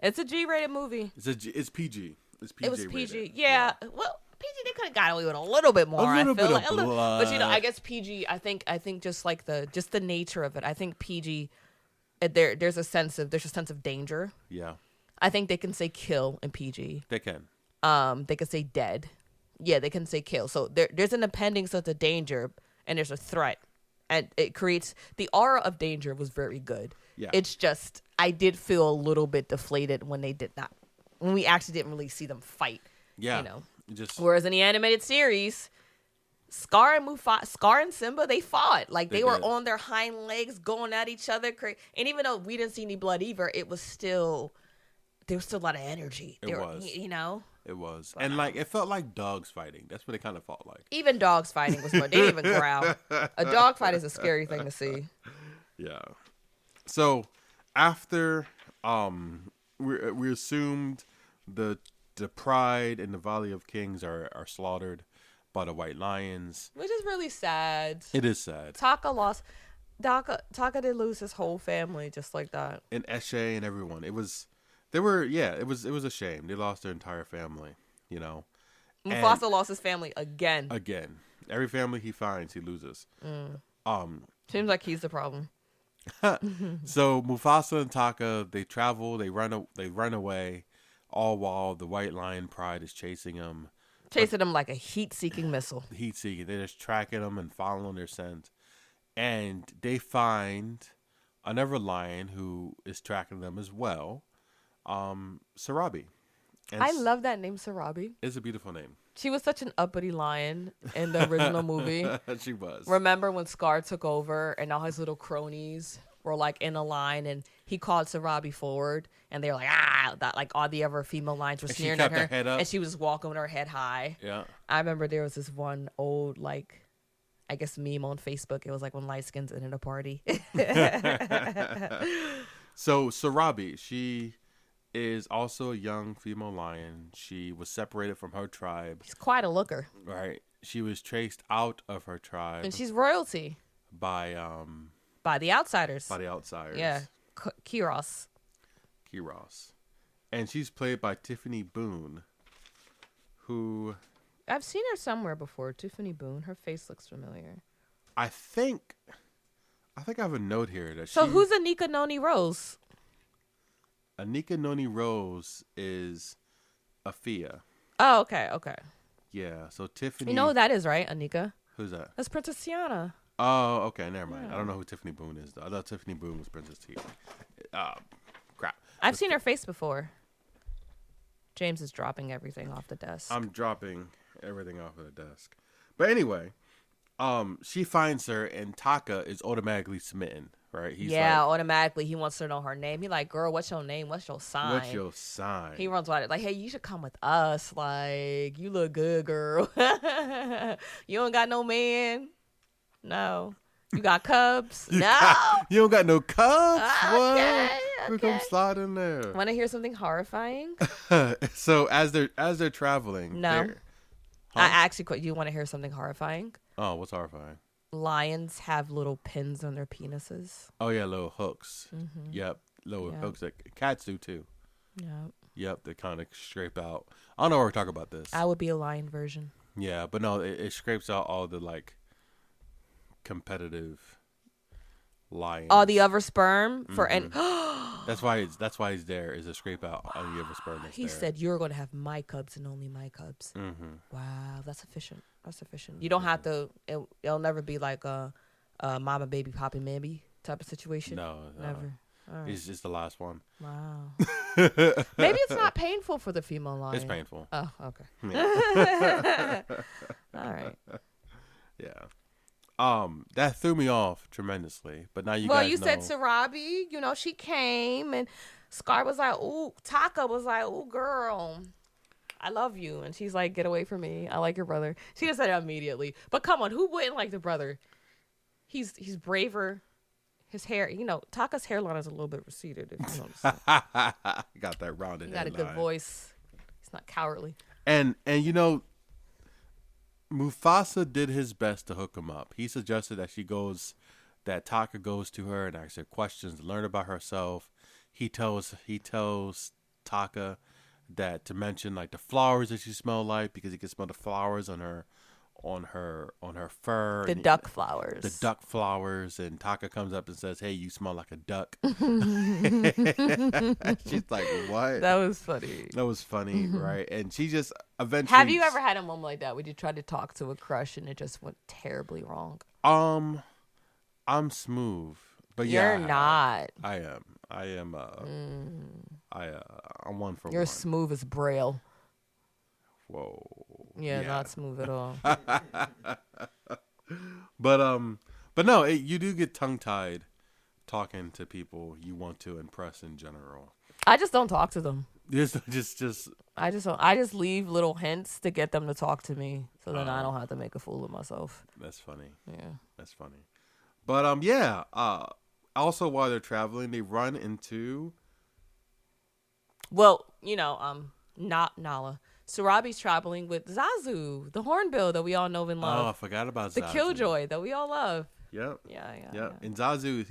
It's a G-rated movie. It's PG. It's PG. It was PG. rated. Yeah. Well, PG they could have got away with a little bit more. A little I feel bit like of blood. but I guess PG. I think just like the nature of it. I think PG. There's a sense of danger. Yeah, I think they can say kill in PG. they can. They can say dead. Yeah, they can say kill. So there's an impending sense of danger and there's a threat. And it creates the aura of danger was very good. Yeah. It's just I did feel a little bit deflated when we actually didn't really see them fight. Yeah, You know. just Whereas in the animated series, Scar and Simba, they fought. Like they were did. on their hind legs going at each other. And even though we didn't see any blood either, there was still a lot of energy. It was. You know. It was, and like it felt like dogs fighting. That's what it kind of felt like. Even dogs fighting was more. They didn't even growl. A dog fight is a scary thing to see. Yeah. So after we assumed the Pride and the Valley of Kings are slaughtered by the White Lions. Which is really sad. It is sad. Taka did lose his whole family just like that. And Eshe and everyone. It was a shame. They lost their entire family, you know. Mufasa lost his family again. Again. Every family he finds, he loses. Seems like he's the problem. So Mufasa and Taka, they travel, they run away, all while the White Lion Pride is chasing them. Chasing him like a heat-seeking missile. Heat seeking. They're just tracking them and following their scent. And they find another lion who is tracking them as well, Sarabi. And I love that name, Sarabi. It's a beautiful name. She was such an uppity lion in the original movie. She was. Remember when Scar took over and all his little cronies were like in a line and he called Sarabi forward and they were like, that like all the other female lions were And she sneering at kept her her. head up. And she was walking with her head high. Yeah. I remember there was this one old, like, I guess meme on Facebook. It was like when light skins ended a party. So Sarabi, she is also a young female lion. She was separated from her tribe. She's quite a looker. Right. She was chased out of her tribe And she's royalty by the outsiders. the outsiders. Yeah. Kiros. Kiros. And she's played by Tiffany Boone, who I've seen her somewhere before. Tiffany Boone. Her face looks familiar. I think I have a note here that So who's Anika Noni Rose? Anika Noni Rose is Afia. Oh, okay. Yeah, so Tiffany. You know who that is, right, Anika? Who's that? That's Princess Tiana. Oh, okay, never mind. I don't know who Tiffany Boone is, though. I thought Tiffany Boone was Princess T. Crap. I've seen her face before. James is dropping everything off the desk. I'm dropping everything off of the desk. But anyway, she finds her, and Taka is automatically smitten, right? He's automatically. He wants to know her name. He like, girl, what's your name? What's your sign? What's your sign? He runs by it like, hey, you should come with us. Like, you look good, girl. You don't got no man. No. You got cubs? No. You don't got no cubs? Okay, What? We come slide in there. Want to hear something horrifying? So as they're traveling, No. Huh? I actually, you want to hear something horrifying? Oh, what's horrifying? Lions have little pins on their penises. Oh yeah, little hooks. Mm-hmm. Yep, little hooks that cats do too. Yep. Yep, they kind of scrape out. I don't know where we're talking about this. I would be a lion version. Yeah, but no, it scrapes out all the like competitive lions. All the other sperm for and that's why he's there, is to scrape out all the other sperm that's he there. said you're going to have my cubs and only my cubs. Mm-hmm. Wow, that's efficient. That's efficient. You don't have to. It'll never be like a mama baby poppy mammy type of situation. No, never. Right. It's just the last one. Wow. Maybe it's not painful for the female lion. It's painful. Oh, okay. Yeah. All right. Yeah. That threw me off tremendously. But now you well, guys you know. said Sarabi, she came and Scar was like, ooh, Taka was like, ooh, girl, I love you. And she's like, get away from me. I like your brother. She just said it immediately. But come on, who wouldn't like the brother? He's braver. His hair, Taka's hairline is a little bit receded. If you notice. Got that rounded. He got a good voice. He's not cowardly. And Mufasa did his best to hook him up. He suggested that Taka goes to her and asks her questions, learn about herself. He tells Taka that to mention like the flowers that she smelled like, because he can smell the flowers on her fur. The duck flowers. The duck flowers. And Taka comes up and says, hey, you smell like a duck. She's like, what? That was funny. That was funny, right? And she just eventually... Have you ever had a moment like that where you tried to talk to a crush and it just went terribly wrong? I'm smooth. But You're not. I am. I'm one for one. You're smooth as Braille. Whoa. Yeah, not smooth at all. But no, you do get tongue tied talking to people you want to impress in general. I just don't talk to them. Just I just leave little hints to get them to talk to me, so then I don't have to make a fool of myself. That's funny. Yeah, that's funny. But also while they're traveling, they run into. Well, not Nala. Sarabi's traveling with Zazu, the hornbill that we all know and love. Oh, I forgot about Zazu. The killjoy that we all love. Yep. Yeah. And Zazu,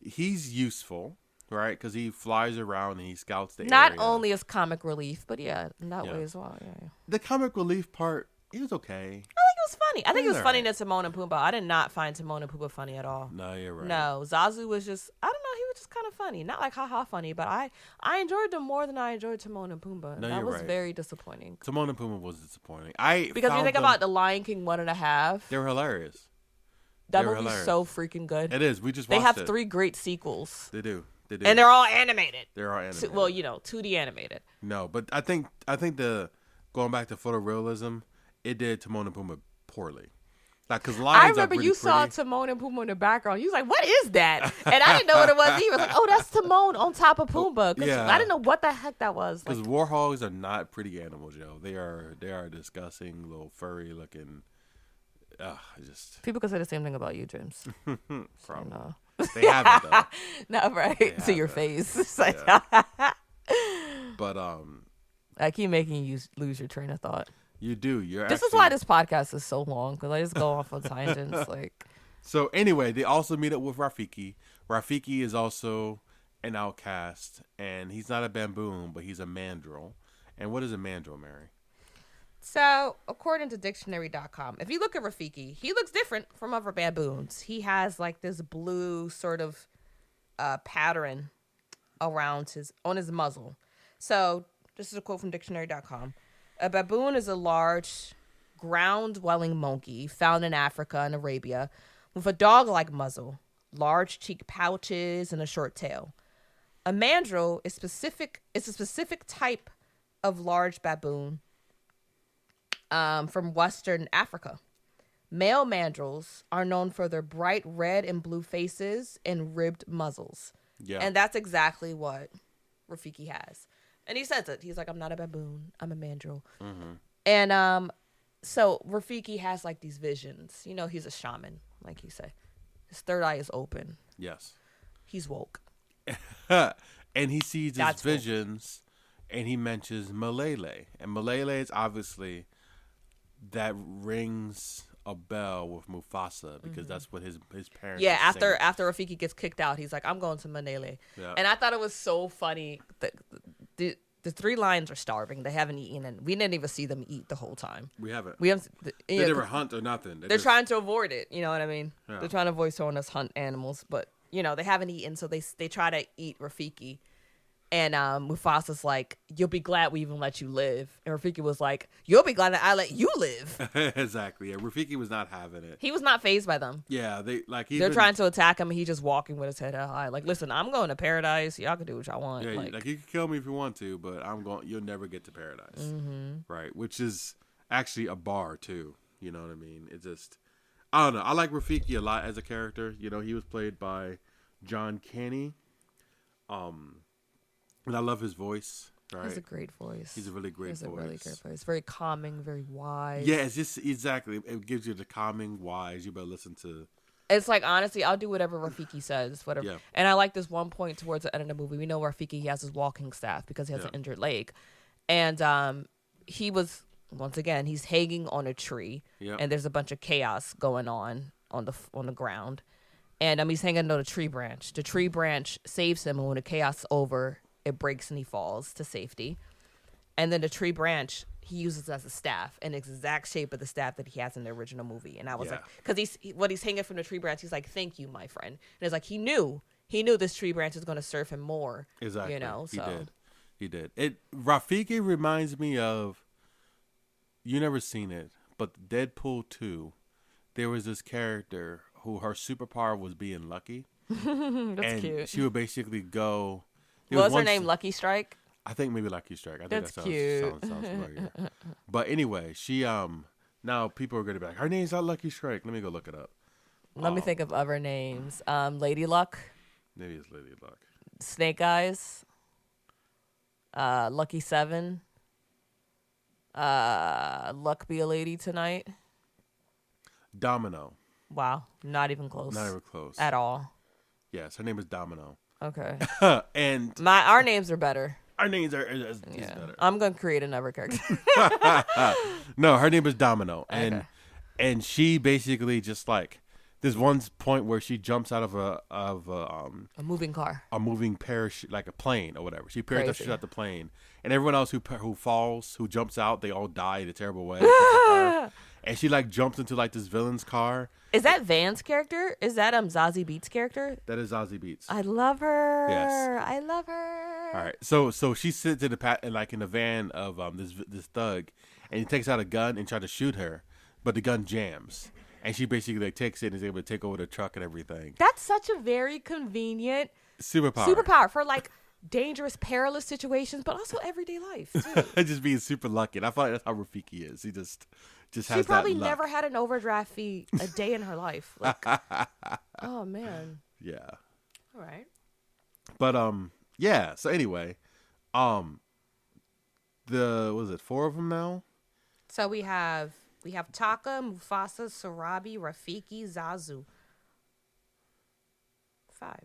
he's useful, right? Because he flies around and he scouts the area. Not only as comic relief, but in that way as well. Yeah. The comic relief part, it was okay. I think it was funny. I think it was funny to Timon and Pumbaa. I did not find Timon and Pumbaa funny at all. No, you're right. No, Zazu was just, I don't know, he was just kind of funny. Not like haha funny, but I enjoyed them more than I enjoyed Timon and Pumbaa. No, that was right. very disappointing. Timon and Pumbaa was disappointing. Because you think about The Lion King 1.5. They were hilarious. That movie's so freaking good. It is. We just watched They have it. 3 great sequels. They do. And they're all animated. Well, 2D animated. No, but I think the going back to photorealism, it did Timon and Pumbaa poorly. Like, because lions I remember you saw Timon and Pumbaa in the background. You was like, "What is that?" And I didn't know what it was either. I was like, "Oh, that's Timon on top of Pumbaa." Yeah. I didn't know what the heck that was. Because warhogs are not pretty animals, Joe. They are disgusting, little furry looking. People could say the same thing about you, James. Probably. No. They haven't though. No, right to your face. It's like, But I keep making you lose your train of thought. You do. This is why this podcast is so long, because I just go off on tangents. So anyway, they also meet up with Rafiki. Rafiki is also an outcast, and he's not a baboon, but he's a mandrill. And what is a mandrill, Mary? So, according to dictionary.com, if you look at Rafiki, he looks different from other baboons. He has like this blue sort of pattern on his muzzle. So, this is a quote from dictionary.com. A baboon is a large, ground-dwelling monkey found in Africa and Arabia with a dog-like muzzle, large cheek pouches, and a short tail. A mandrill is a specific type of large baboon from Western Africa. Male mandrills are known for their bright red and blue faces and ribbed muzzles. Yeah. And that's exactly what Rafiki has. And he says it. He's like, I'm not a baboon. I'm a mandrill. Mm-hmm. And so Rafiki has like these visions. He's a shaman, like you say. His third eye is open. Yes. He's woke. And he sees his That's visions, and he mentions Malele. And Malele is obviously, that rings a bell with Mufasa, because that's what his parents. Yeah, are saying. after Rafiki gets kicked out, he's like, I'm going to Manele. Yeah. And I thought it was so funny. The three lions are starving. They haven't eaten, and we didn't even see them eat the whole time. We haven't. They never hunt or nothing. They're trying to avoid it. You know what I mean? Yeah. They're trying to avoid showing us hunt animals, but they haven't eaten, so they try to eat Rafiki. And Mufasa's like, you'll be glad we even let you live. And Rafiki was like, you'll be glad that I let you live. Exactly. Yeah, Rafiki was not having it. He was not fazed by them. Yeah, they're trying to attack him, and he's just walking with his head high. Like, listen, I'm going to paradise. Y'all can do what y'all want. Yeah, like you can kill me if you want to, but you'll never get to paradise. Mm-hmm. Right, which is actually a bar too. You know what I mean? It's just, I don't know. I like Rafiki a lot as a character. He was played by John Caney. And I love his voice. Right? He's a great voice. He's a really great voice. Really great voice. Very calming, very wise. Yeah, it's just exactly. It gives you the calming, wise. You better listen to. It's like, honestly, I'll do whatever Rafiki says, whatever. Yeah. And I like this one point towards the end of the movie. We know Rafiki, he has his walking staff because he has an injured leg, and he was, once again, he's hanging on a tree, and there's a bunch of chaos going on the ground, and he's hanging on a tree branch. The tree branch saves him, and when the chaos is over, it breaks and he falls to safety. And then the tree branch he uses as a staff, in the exact shape of the staff that he has in the original movie. And I was like, because he's hanging from the tree branch, he's like, thank you, my friend. And it's like, he knew this tree branch was going to serve him more. Exactly. So. He did. Rafiki reminds me of, you never seen it, but Deadpool 2, there was this character who her superpower was being lucky. That's cute. She would basically go. What was her name? Lucky Strike? I think maybe Lucky Strike. I think That's cute. Sounds familiar. But anyway, she now people are gonna be like, her name's not Lucky Strike. Let me go look it up. Let me think of other names. Lady Luck. Maybe it's Lady Luck. Snake Eyes. Lucky Seven. Luck Be a Lady Tonight. Domino. Wow, not even close. Not even close at all. Yes, her name is Domino. Okay. And our names are better. Our names are better. I'm gonna create another character. No, her name is Domino, and Okay. and she basically just like, there's one point where she jumps out of a moving car, a moving parachute, like a plane or whatever. She parachutes out the plane, and everyone else who falls, who jumps out, they all die in a terrible way. And she like jumps into like this villain's car. Is that Van's character? Is that Zazie Beetz' character? That is Zazie Beetz. I love her. Yes. I love her. All right. So she sits in the van of this thug, and he takes out a gun and tries to shoot her, but the gun jams, and she basically like takes it and is able to take over the truck and everything. That's such a very convenient superpower for like dangerous, perilous situations, but also everyday life too. Just being super lucky. And I feel like that's how Rafiki is. He just has that luck. She probably never had an overdraft fee a day in her life. Like, oh man. Yeah. All right. But yeah. So anyway, what was it, 4 of them now? So we have Taka, Mufasa, Sarabi, Rafiki, Zazu. 5.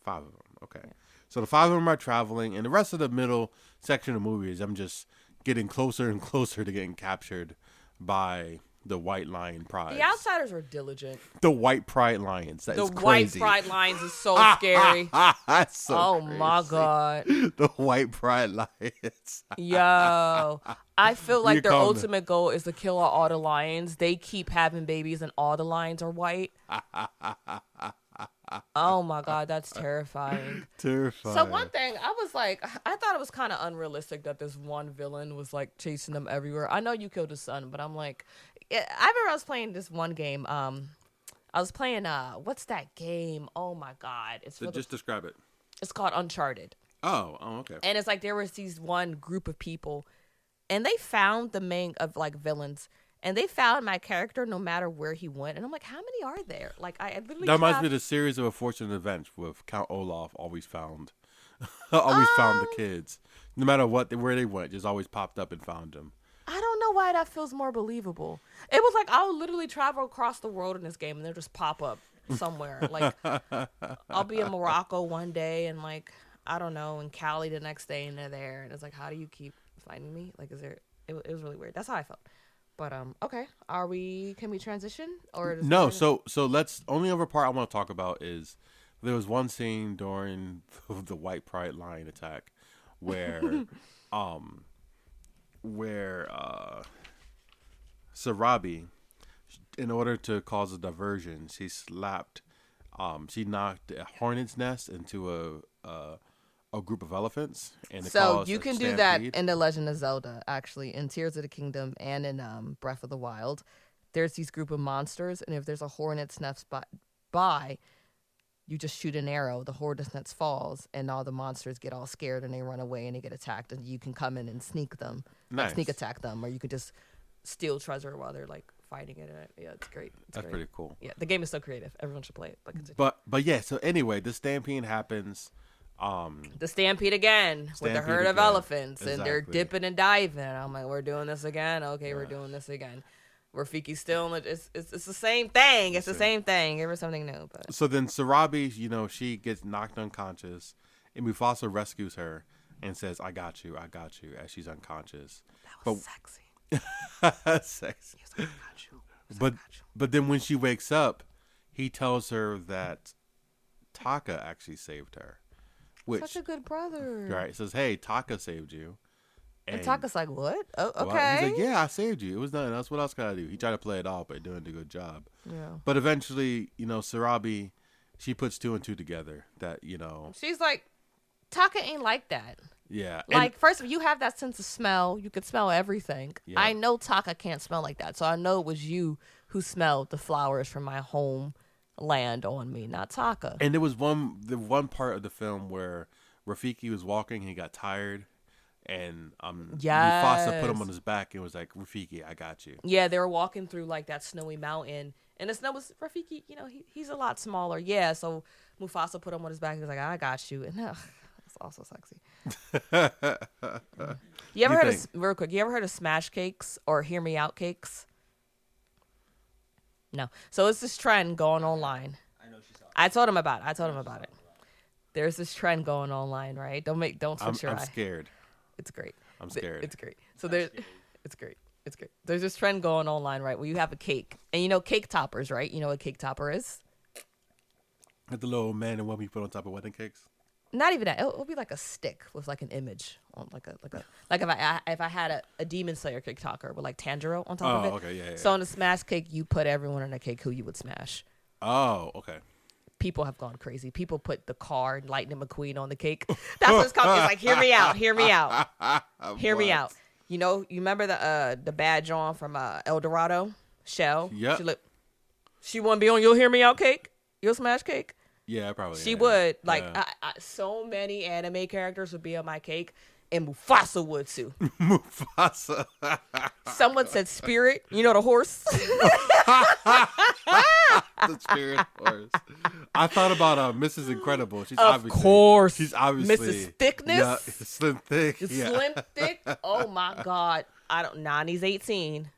5 of them. Okay. Yeah. So the 5 of them are traveling, and the rest of the middle section of the movie is I'm just getting closer and closer to getting captured by the White Lion Pride. The outsiders are diligent. The White Pride Lions. That is the crazy. White Pride Lions is so scary. That's so crazy. My God. The White Pride Lions. Yo. I feel like their ultimate goal is to kill all the lions. They keep having babies and all the lions are white. Oh my God, that's terrifying. Terrifying. So one thing, I was like, I thought it was kind of unrealistic that this one villain was like chasing them everywhere. I know you killed his son, but I'm like, I remember I was playing this one game. I was playing what's that game? Oh my God, Just describe it. It's called Uncharted. Oh, okay. And it's like there was these one group of people, and they found the main of like villains. And they found my character no matter where he went. And I'm like, how many are there? Like, I literally That reminds me of the series of unfortunate events with Count Olaf always found the kids. No matter where they went, just always popped up and found them. I don't know why that feels more believable. It was like I would literally travel across the world in this game and they'll just pop up. somewhere. Like I'll be in Morocco one day and like I don't know, in Cali the next day, and they're there, and it's like, how do you keep finding me? Like, is there? It was really weird. That's how I felt. But okay, can we transition or No, so let's only other part I want to talk about is there was one scene during the White Pride lion attack where um where Sarabi, in order to cause a diversion, she knocked a hornet's nest into a group of elephants, and it so caused you a can do that stampede. in The Legend of Zelda, actually, in Tears of the Kingdom and in Breath of the Wild. There's these group of monsters, and if there's a hornet's nest by, you just shoot an arrow, the hornet's nest falls, and all the monsters get all scared and they run away and they get attacked, and you can come in and sneak them, Nice. sneak attack them, or you could just steal treasure while they're like fighting it. Yeah, it's great. That's pretty cool. Yeah, the game is so creative. Everyone should play it. But yeah. So anyway, the stampede happens. The stampede again with the herd of elephants, and they're Exactly. dipping and diving. I'm like, we're doing this again. Okay, we're doing this again. Rafiki's still in it's the same thing. It's the same thing. Give her something new. But So then Sarabi, she gets knocked unconscious, and Mufasa rescues her and says, I got you, as she's unconscious. that was sexy. Sexy. He's like, I got you. But then when she wakes up, he tells her that Taka actually saved her. Which, Such a good brother. right, says, hey, Taka saved you. And Taka's like, what? Oh, Well, okay. he's like, yeah, I saved you. It was nothing else. What else could I do? He tried to play it off, but doing a good job. Yeah. But eventually, Sarabi, she puts two and two together that, She's like, Taka ain't like that. yeah. Like, first of all, you have that sense of smell. You could smell everything. Yeah. I know Taka can't smell like that. So I know it was you who smelled the flowers from my home land on me, not Taka. And there was the one part of the film where Rafiki was walking and he got tired, and Mufasa put him on his back and was like, Rafiki, I got you. Yeah, they were walking through like that snowy mountain, and the snow was Rafiki. He's a lot smaller. Yeah, so Mufasa put him on his back and was like, I got you, and that's also sexy. You ever heard of smash cakes or hear me out cakes? No. So it's this trend going online. I know she's talking. I told him about it. There's this trend going online, right? Don't switch your I'm eye. scared. It's great. I'm scared. It's great. So it's great. It's great. There's this trend going online, right? Where you have a cake, and cake toppers, right? You know what a cake topper is? Like the little man and woman you put on top of wedding cakes. Not even that. It'll be like a stick with like an image on like if I had a Demon Slayer cake topper with like Tanjiro on top of it. Okay, yeah. So on the smash cake, you put everyone in a cake who you would smash. Oh, okay. People have gone crazy. People put the car Lightning McQueen on the cake. That's what it's called. It's like, hear me out. Hear me out. Hear me out. You remember the bad John from El Dorado? Shell? Yep. She wouldn't be on your hear me out cake? Your smash cake? Yeah, probably. She would. Like, yeah. so many anime characters would be on my cake, and Mufasa would too. Mufasa. Someone said Spirit. You know the horse? The spirit horse. I thought about Mrs. Incredible. She's Of course. She's obviously Mrs. Thickness. Yeah, Slim Thick. Yeah. Slim Thick. Oh my God. Nani's 18.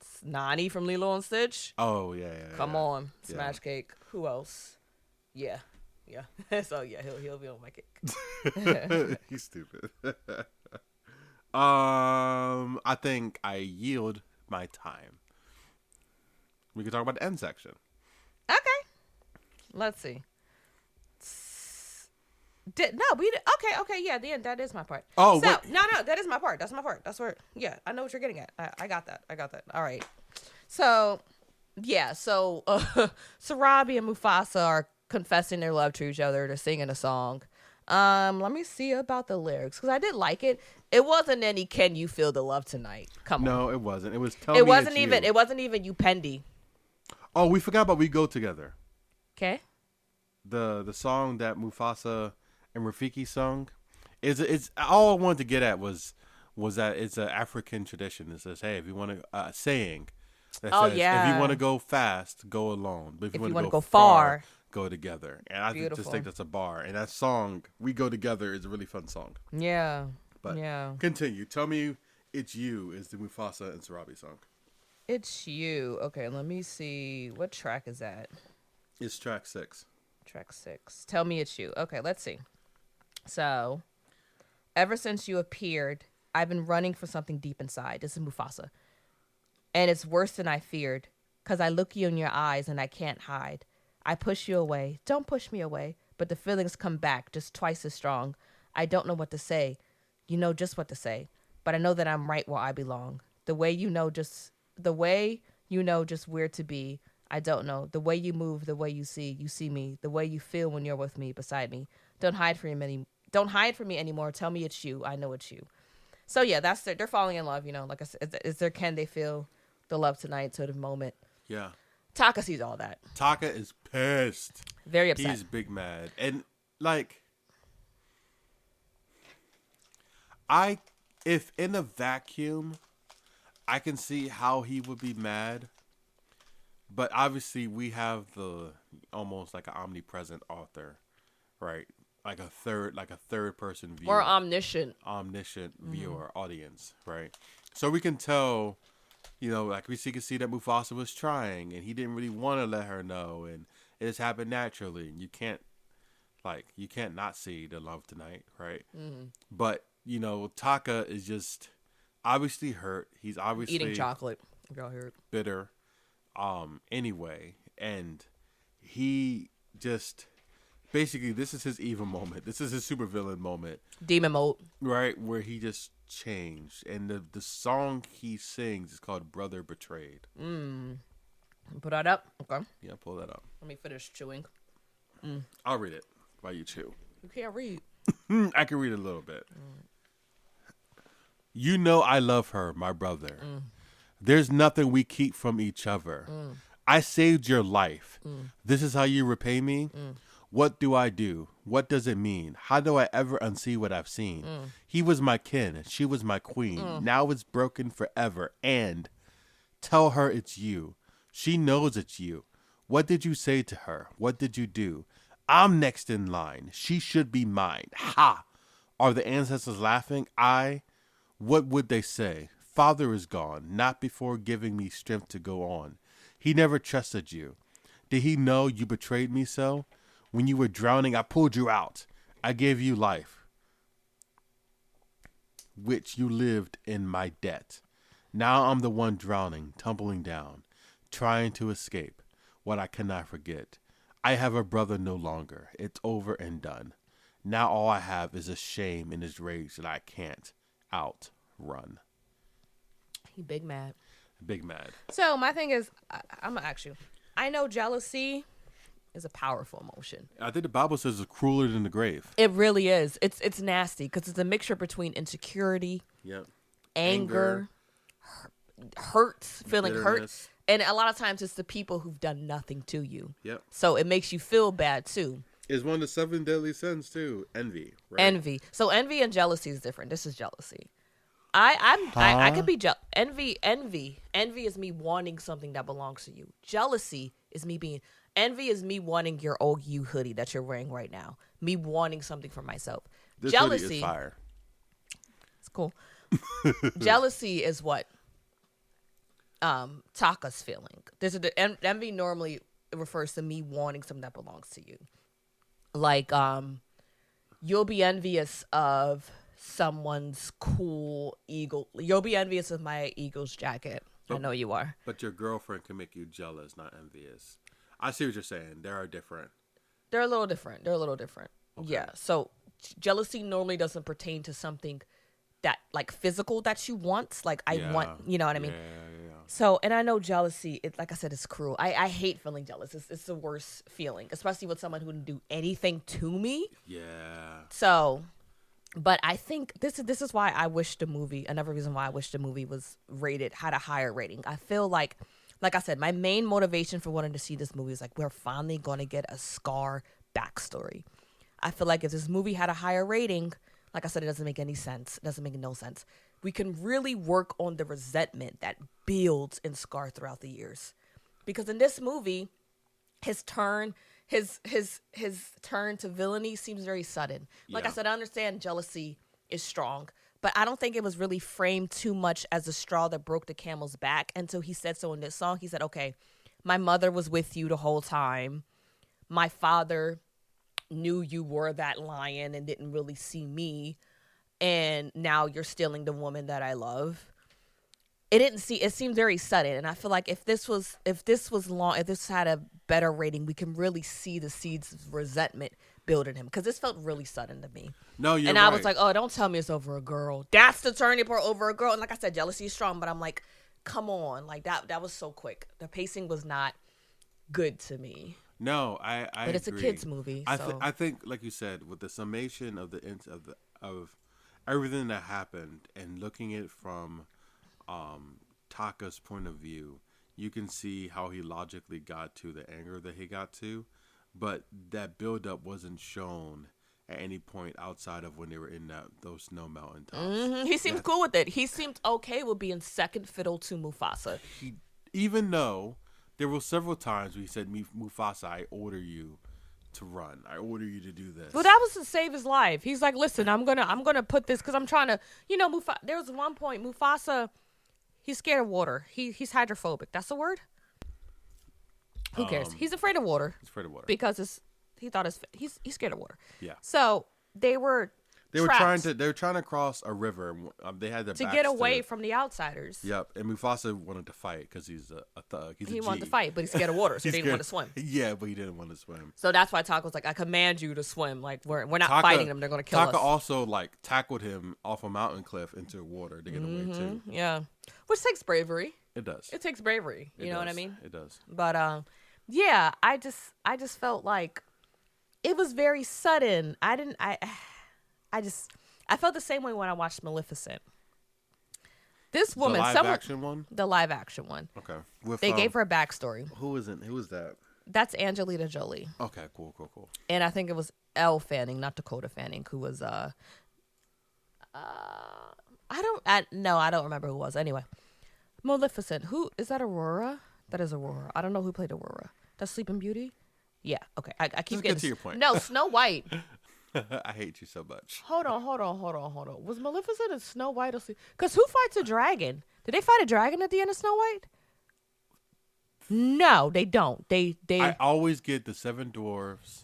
It's Nani from Lilo and Stitch. Oh yeah. Come yeah. on. Yeah. Smash cake. Who else? Yeah. So yeah, he'll be on my cake. He's stupid. I think I yield my time. We can talk about the end section. Okay. Let's see. Okay, yeah, the end. That is my part. Oh, so, wait. no, that is my part. That's my part. That's where, yeah, I know what you're getting at. I got that. All right. So, yeah, Sarabi and Mufasa are confessing their love to each other. They're singing a song. Let me see about the lyrics, because I did like it. It wasn't any "Can you feel the love tonight"? Come on. No, it wasn't. It was It wasn't even you Pendy. Oh, we forgot about "We Go Together." Okay. The song that Mufasa and Rafiki sung it's all I wanted to get at was that it's an African tradition that says, hey, if you want to saying that says, if you want to go fast, go alone, but if you want to go far, go together. And I just think that's a bar. And that song, "We Go Together," is a really fun song. Yeah. But yeah. Continue. Tell me, "It's You" is the Mufasa and Sarabi song. It's You. Okay, let me see. What track is that? It's track 6. Track 6. Tell me it's you. Okay, let's see. So, ever since you appeared, I've been running for something deep inside. This is Mufasa. And it's worse than I feared, 'cause I look you in your eyes and I can't hide. I push you away. Don't push me away. But the feelings come back just twice as strong. I don't know what to say. You know just what to say. But I know that I'm right where I belong. The way you know just where to be. I don't know. The way you move, the way you see me, the way you feel when you're with me, beside me. Don't hide from me anymore. Tell me it's you. I know it's you. So yeah, they're falling in love, like I said. Is there can they feel the love tonight sort of moment? Yeah. Taka sees all that. Taka is pissed. Very upset. He's big mad. And like if in a vacuum, I can see how he would be mad. But obviously we have the almost like an omnipresent author, right? Like a third person viewer. Or omniscient viewer, audience, right? So we can tell, like we can see that Mufasa was trying and he didn't really want to let her know, and it just happened naturally. You can't not see the love tonight, right? Mm-hmm. But, Taka is just obviously hurt. He's obviously eating chocolate. If y'all hear it. Bitter. Anyway, and he just basically, this is his evil moment. This is his supervillain moment. Demon mode. Right, where he just changed. And the song he sings is called Brother Betrayed. Put that up? Okay. Yeah, pull that up. Let me finish chewing. I'll read it while you chew. You can't read. I can read a little bit. You know I love her, my brother. There's nothing we keep from each other. I saved your life. This is how you repay me? What do I do? What does it mean? How do I ever unsee what I've seen? He was my kin. She was my queen. Now it's broken forever. And tell her it's you. She knows it's you. What did you say to her? What did you do? I'm next in line. She should be mine. Ha! Are the ancestors laughing? What would they say? Father is gone, not before giving me strength to go on. He never trusted you. Did he know you betrayed me so? When you were drowning, I pulled you out. I gave you life, which you lived in my debt. Now I'm the one drowning, tumbling down, trying to escape what I cannot forget. I have a brother no longer. It's over and done. Now all I have is a shame and his rage that I can't outrun. He big mad. Big mad. So my thing is, I'm gonna ask you. I know jealousy is a powerful emotion. I think the Bible says it's crueler than the grave. It really is. It's nasty because it's a mixture between insecurity, anger, hurts, feeling bitterness. hurt, and a lot of times it's the people who've done nothing to you. Yep. So it makes you feel bad too. It's one of the 7 deadly sins too. Envy. Right? Envy. So envy and jealousy is different. This is jealousy. I could be envy is me wanting something that belongs to you. Jealousy is envy is me wanting your old you hoodie that you're wearing right now. Me wanting something for myself. This jealousy hoodie is fire. It's cool. Jealousy is what Taka's feeling. Envy normally refers to me wanting something that belongs to you. Like you'll be envious of someone's cool eagle. You'll be envious of my Eagles jacket. I know you are. But your girlfriend can make you jealous, not envious. I see what you're saying. They're a little different. Okay. Yeah. So jealousy normally doesn't pertain to something that like physical that you want. Like I want, you know what I mean? Yeah. So, and I know jealousy, like I said, it's cruel. I hate feeling jealous. It's the worst feeling, especially with someone who didn't do anything to me. Yeah. So, but I think this is why I wish the movie, another reason why I wish the movie was had a higher rating. I feel like I said, my main motivation for wanting to see this movie is like, we're finally going to get a Scar backstory. I feel like if this movie had a higher rating, like I said, it doesn't make any sense. It doesn't make no sense. We can really work on the resentment that builds in Scar throughout the years. Because in this movie, his turn to villainy seems very sudden. Like I said, I understand jealousy is strong, but I don't think it was really framed too much as a straw that broke the camel's back until he said so in this song. He said, okay, my mother was with you the whole time. my father knew you were that lion and didn't really see me, and now you're stealing the woman that I love. It seemed very sudden, and I feel like if this had a better rating, we can really see the seeds of resentment build in him, because this felt really sudden to me. No, you're and right. I was like, oh, don't tell me it's over a girl. That's the turning point, over a girl. And like I said, jealousy is strong, but I'm like, come on, like that was so quick. The pacing was not good to me. No, but it's agree. a kids movie. I think, like you said, with the summation of of everything that happened, and looking at it from Taka's point of view, you can see how he logically got to the anger that he got to, but that buildup wasn't shown at any point outside of when they were in those snow mountaintops. Mm-hmm. He seemed cool with it. He seemed okay with being second fiddle to Mufasa. Even though there were several times he said, Mufasa, I order you to run. I order you to do this. Well, that was to save his life. He's like, listen, I'm gonna put this, because I'm trying to, there was one point, Mufasa, he's scared of water. He's hydrophobic. That's the word? Who cares? He's afraid of water. He's afraid of water. Because he's scared of water. Yeah. So they were trying to cross a river. They had to get away from the outsiders. Yep, and Mufasa wanted to fight because he's a thug. He wanted to fight, but he's scared of water, so he didn't want to swim. Yeah, but he didn't want to swim. So that's why Taka was like, I command you to swim. Like, we're not fighting them. They're going to kill us. Taka also tackled him off a mountain cliff into water to get away too. Yeah, which takes bravery. It does. It takes bravery. You know what I mean? It does. But yeah, I just felt like it was very sudden. I felt the same way when I watched Maleficent. This woman, the live action one. The live action one. Okay. They gave her a backstory. Who is that? That's Angelina Jolie. Okay, cool. And I think it was Elle Fanning, not Dakota Fanning, who was I don't remember who it was. Anyway, Maleficent. Who is that? Aurora? That is Aurora. I don't know who played Aurora. That's Sleeping Beauty. Yeah. Okay. I keep getting to your point. No, Snow White. I hate you so much. Hold on. Was Maleficent and Snow White? Because who fights a dragon? Did they fight a dragon at the end of Snow White? No, they don't. They. I always get the Seven Dwarfs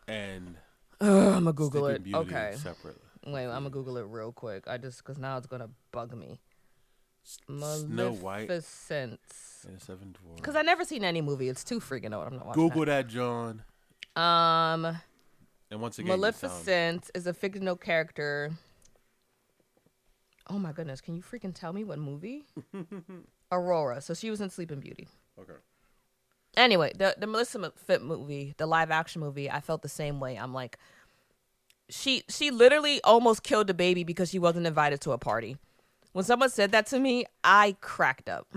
and I'm gonna Google it. Beauty Okay. Separately. Wait, I'm gonna Google it real quick. Because now it's gonna bug me. Snow White Maleficent. and Seven Dwarfs. Because I never seen any movie. It's too freaking old. I'm not watching. Google that, John. And once again, Maleficent is a fictional character. Oh my goodness! Can you freaking tell me what movie? Aurora. So she was in Sleeping Beauty. Okay. Anyway, the Maleficent movie, the live action movie, I felt the same way. I'm like, she literally almost killed the baby because she wasn't invited to a party. When someone said that to me, I cracked up.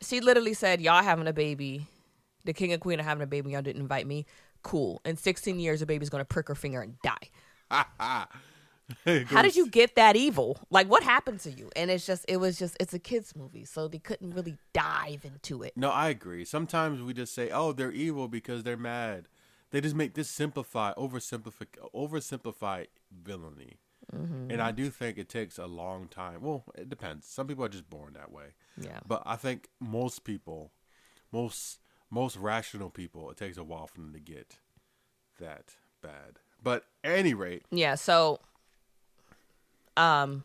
She literally said, y'all having a baby. The king and queen are having a baby. Y'all didn't invite me. Cool. In 16 years, the baby's going to prick her finger and die. How did you get that evil? Like, what happened to you? And it's a kid's movie. So they couldn't really dive into it. No, I agree. Sometimes we just say, oh, they're evil because they're mad. They just make this oversimplify villainy. Mm-hmm. And I do think it takes a long time. Well, it depends. Some people are just born that way. Yeah. But I think most people, most rational people, it takes a while for them to get that bad. But at any rate. Yeah, so Taka,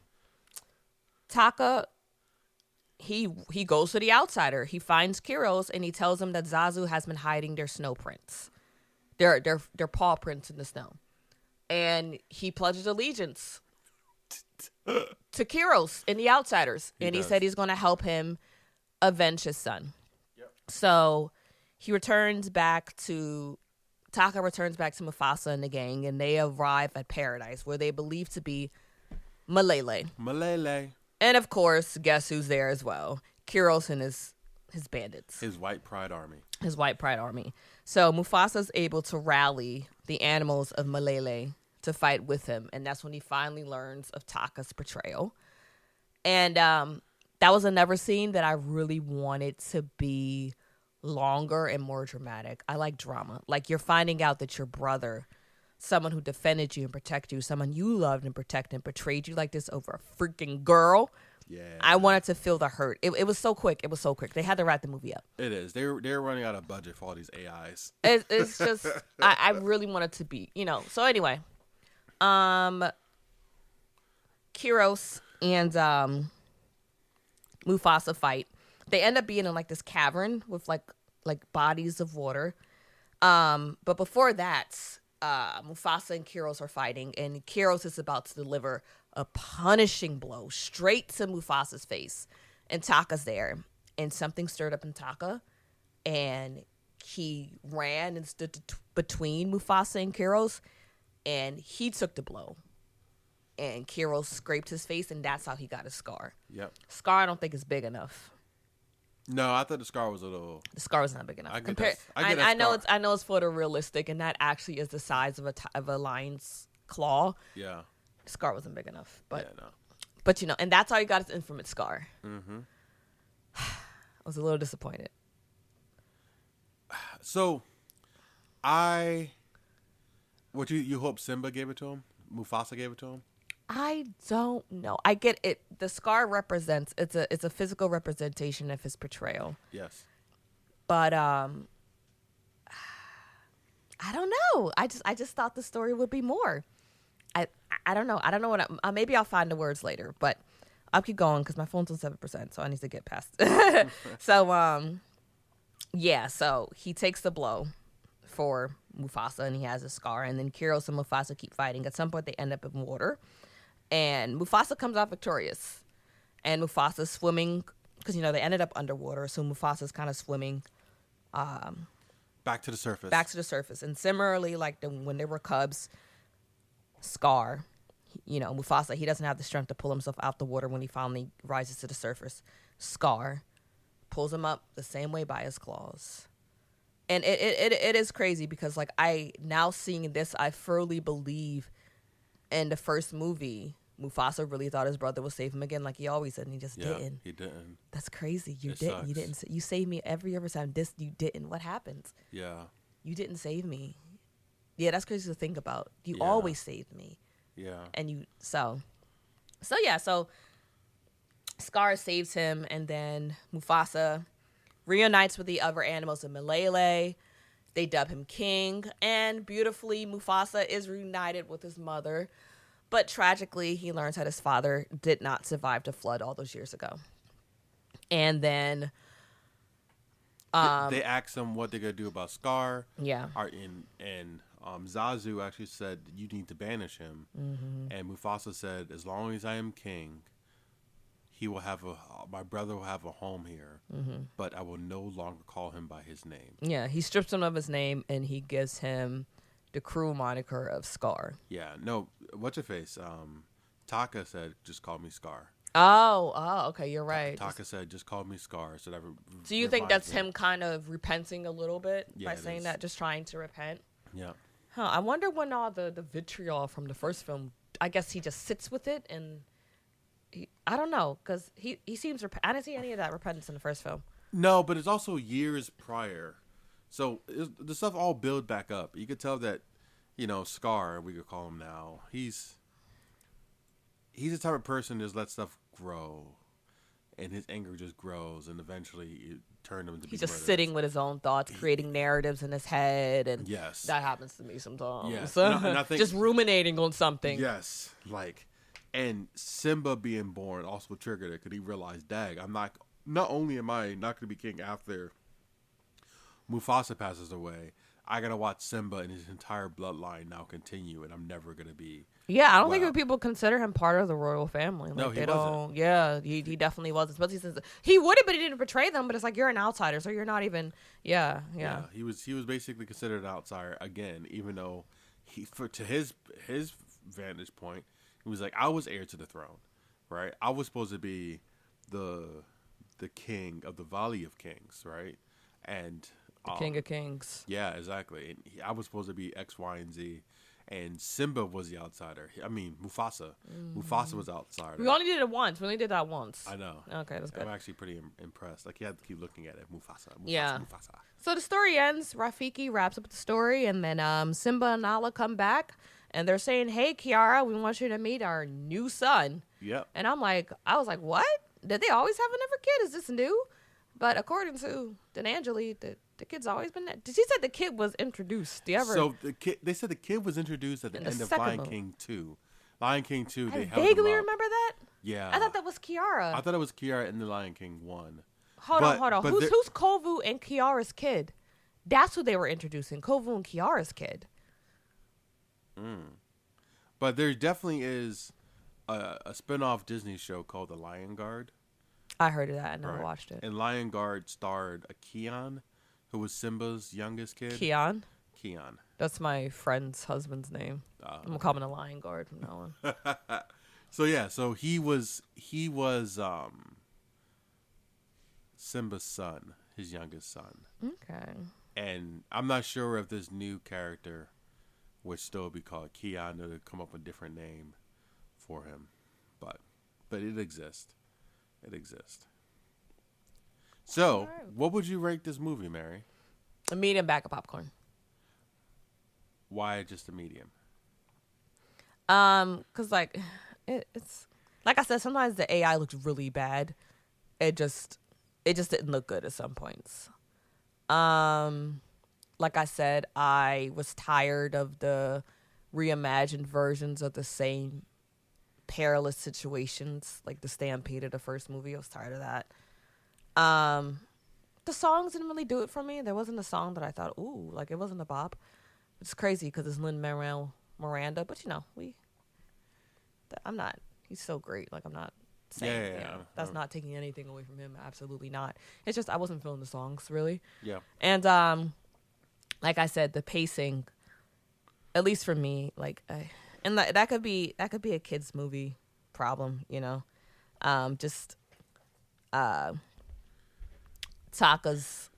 he goes to the outsider. He finds Kiros and he tells him that Zazu has been hiding their snow prints. Their paw prints in the snow. And he pledges allegiance to Kiros and the outsiders. He said he's going to help him avenge his son. Yep. So Taka returns back to Mufasa and the gang, and they arrive at paradise, where they believe to be Malele. And of course, guess who's there as well? Kiros and his bandits. His white pride army. So Mufasa's able to rally the animals of Malele to fight with him, and that's when he finally learns of Taka's betrayal. And that was another scene that I really wanted to be longer and more dramatic. I like drama. Like, you're finding out that your brother, someone who defended you and protected you, someone you loved and protected, and betrayed you like this over a freaking girl. Yeah. I wanted to feel the hurt. It was so quick. It was so quick. They had to wrap the movie up. It is. They're running out of budget for all these AIs. It's just I really wanted to be, So anyway, Kiros and Mufasa fight. They end up being in like this cavern with like bodies of water. But before that, Mufasa and Kiros are fighting, and Kiros is about to deliver a punishing blow straight to Mufasa's face. And Taka's there, and something stirred up in Taka, and he ran and stood between Mufasa and Kiros, and he took the blow. And Kiros scraped his face, and that's how he got his scar. Yep. Scar, I don't think is big enough. No, I thought the scar was a little. The scar was not big enough. I know it's photorealistic, and that actually is the size of a lion's claw. Yeah. The scar wasn't big enough, but yeah, no. But and that's how he got his infamous scar. Mm-hmm. I was a little disappointed. So, what you hope Simba gave it to him? Mufasa gave it to him? I don't know. I get it. The scar represents it's a physical representation of his portrayal. Yes. But I don't know. I just thought the story would be more. I don't know. I don't know what. Maybe I'll find the words later. But I'll keep going because my phone's on 7%, so I need to get past. So yeah. So he takes the blow for Mufasa, and he has a scar. And then Kiros and Mufasa keep fighting. At some point, they end up in water. And Mufasa comes out victorious. And Mufasa's swimming, because, they ended up underwater. So Mufasa's kind of swimming. Back to the surface. And similarly, like when there were cubs, Scar, Mufasa, he doesn't have the strength to pull himself out the water when he finally rises to the surface. Scar pulls him up the same way by his claws. And it is crazy because, like, now seeing this, I firmly believe in the first movie, Mufasa really thought his brother would save him again, like he always said, and he just didn't. He didn't. That's crazy. You Sucks. You didn't. You saved me every other time. This you didn't. What happened? Yeah. You didn't save me. Yeah, that's crazy to think about. You always saved me. Yeah. And so Scar saves him, and then Mufasa reunites with the other animals in Malele. They dub him king, and beautifully, Mufasa is reunited with his mother. But tragically, he learns that his father did not survive the flood all those years ago. And then they asked him what they're gonna do about Scar. Yeah. And Zazu actually said you need to banish him. Mm-hmm. And Mufasa said, as long as I am king, my brother will have a home here, but I will no longer call him by his name. Yeah, he strips him of his name, and he gives him the cruel moniker of Scar. Yeah, no, what's your face? Taka said, just call me Scar. Oh, okay, you're right. Taka said, just call me Scar. So do you think that's him kind of repenting a little bit by saying that, just trying to repent? Yeah. Huh, I wonder when all the vitriol from the first film, I guess he just sits with it, and I don't know, because he seems, I didn't see any of that repentance in the first film. No, but it's also years prior. So the stuff all build back up. You could tell that, Scar, we could call him now, he's the type of person that just lets stuff grow, and his anger just grows, and eventually it turned him into. He's just sitting with his own thoughts, creating narratives in his head, and yes, that happens to me sometimes. Yes, and I think, just ruminating on something. Yes, and Simba being born also triggered it because he realized, dag, not only am I not going to be king after Mufasa passes away, I got to watch Simba and his entire bloodline now continue, and I'm never going to be. Yeah, I don't think people consider him part of the royal family. No, he wasn't. Yeah, he definitely wasn't. Especially since he would have, but he didn't betray them. But it's like, you're an outsider, so you're not even. Yeah. He was basically considered an outsider again, even though to his vantage point, he was like, I was heir to the throne, right? I was supposed to be the king of the Valley of Kings, right? And the King of Kings. Yeah, exactly. And I was supposed to be X, Y, and Z. And Simba was the outsider. I mean, Mufasa. Mufasa was the outsider. We only did it once. We only did that once. I know. Okay, that's good. I'm actually pretty impressed. Like, you have to keep looking at it. Mufasa. Yeah. Mufasa. So the story ends. Rafiki wraps up the story, and then Simba and Nala come back, and they're saying, hey, Kiara, we want you to meet our new son. Yep. And I was like, what? Did they always have another kid? Is this new? But according to D'Angeli, the kid's always been there. She said the kid was introduced. Do you ever? So they said the kid was introduced at the In the end of second Lion movie. King 2. Lion King 2, I they held him vaguely up. remember that. Yeah. I thought that was Kiara. I thought it was Kiara in the Lion King 1. Hold on. But Who's Kovu and Kiara's kid? That's who they were introducing. Kovu and Kiara's kid. But there definitely is a spin-off Disney show called The Lion Guard. I heard of that. I never Right. watched it. And Lion Guard starred a Keon, who was Simba's youngest kid. Keon. Keon. That's my friend's husband's name. I'm gonna call him the Lion Guard from now on. So he was Simba's son, his youngest son. Okay. And I'm not sure if this new character would still be called Keon or to come up with a different name for him. But it exists. It exists. So, right. what would you rate this movie, Mary? A medium bag of popcorn. Why just a medium? Cause like it's like I said, sometimes the AI looks really bad. It just didn't look good at some points. Like I said, I was tired of the reimagined versions of the same perilous situations, like the stampede of the first movie. I was tired of that. The songs didn't really do it for me. There wasn't a song that I thought, ooh, like it wasn't a bop. It's crazy because it's Lin-Manuel Miranda, but I'm not. He's so great. Like I'm not saying that's not taking anything away from him. Absolutely not. It's just I wasn't feeling the songs really. Yeah. And like I said, the pacing, at least for me, like, and that could be a kids movie problem, Taka's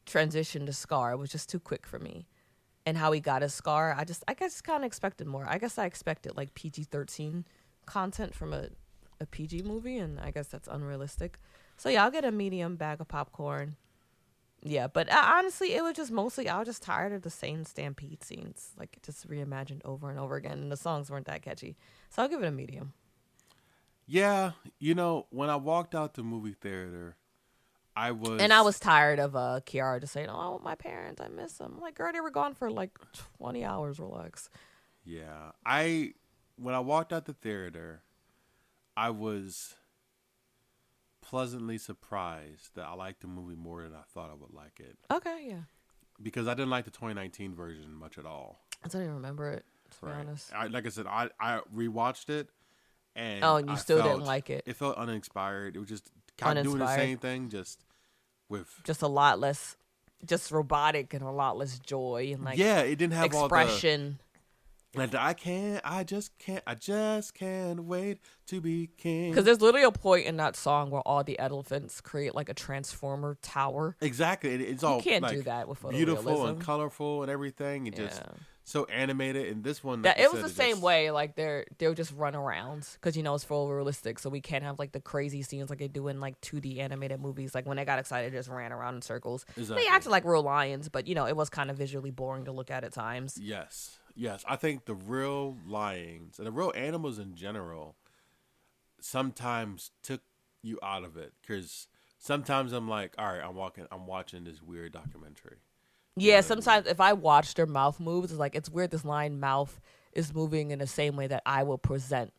transition to Scar was just too quick for me, and how he got his Scar, I guess kind of expected more. I guess I expected like PG-13 content from a PG movie, and I guess that's unrealistic. So yeah, I'll get a medium bag of popcorn. Yeah, but honestly, it was just mostly, I was just tired of the same stampede scenes. Like, just reimagined over and over again. And the songs weren't that catchy. So I'll give it a medium. Yeah. When I walked out the movie theater, I was tired of Kiara just saying, oh, I want my parents. I miss them. I'm like, girl, they were gone for like 20 hours. Relax. Yeah. When I walked out the theater, I was pleasantly surprised that I liked the movie more than I thought I would like it. Okay, yeah. Because I didn't like the 2019 version much at all. I don't even remember it, to be honest. Like I said, I rewatched it, and you still didn't like it? It felt uninspired. It was just kind of doing the same thing, just with just a lot less, just robotic and a lot less joy and like it didn't have expression. Like I just can't wait to be king. Because there's literally a point in that song where all the elephants create like a transformer tower. Exactly, it's all you can't do that with beautiful and colorful and everything, and just so animated. And this one, it was the same way. Like they'll just run around because it's full realistic, so we can't have like the crazy scenes like they do in like 2D animated movies. Like when they got excited, they just ran around in circles. Exactly. They acted like real lions, but it was kind of visually boring to look at times. Yes, I think the real lions and the real animals in general sometimes took you out of it, because sometimes I'm like, all right, I'm watching this weird documentary. Yeah, sometimes if I watch their mouth moves, it's like, it's weird this lion mouth is moving in the same way that I will present,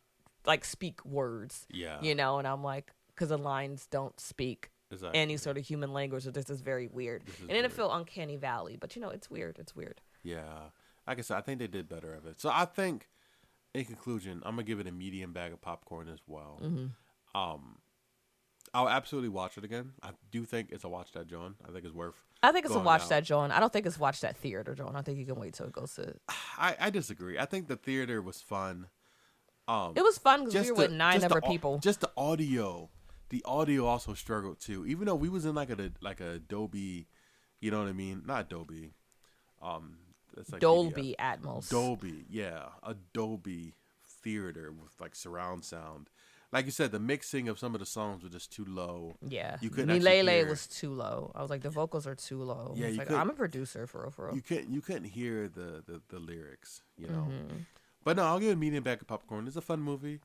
like speak words. Yeah. And I'm like, because the lions don't speak any sort of human language, so this is very weird. Then it felt uncanny valley, but it's weird. It's weird. Yeah. Like I said, I think they did better of it. So I think, in conclusion, I'm gonna give it a medium bag of popcorn as well. Mm-hmm. I'll absolutely watch it again. I do think it's a watch that John. I think it's worth. I think it's a watch that John. I don't think it's watch that theater John. I think you can wait till it goes to. I disagree. I think the theater was fun. It was fun because we were with 9 other people. Just the audio. The audio also struggled too. Even though we was in like a Dolby, you know what I mean? Not Dolby. It's like Dolby Atmos. Dolby, yeah, a Dolby theater with like surround sound. Like you said, the mixing of some of the songs was just too low. Yeah, you couldn't. Milele was too low. I was like, the vocals are too low. Yeah, I'm a producer for real. You couldn't hear the lyrics, But no, I'll give it a medium bag of popcorn. It's a fun movie.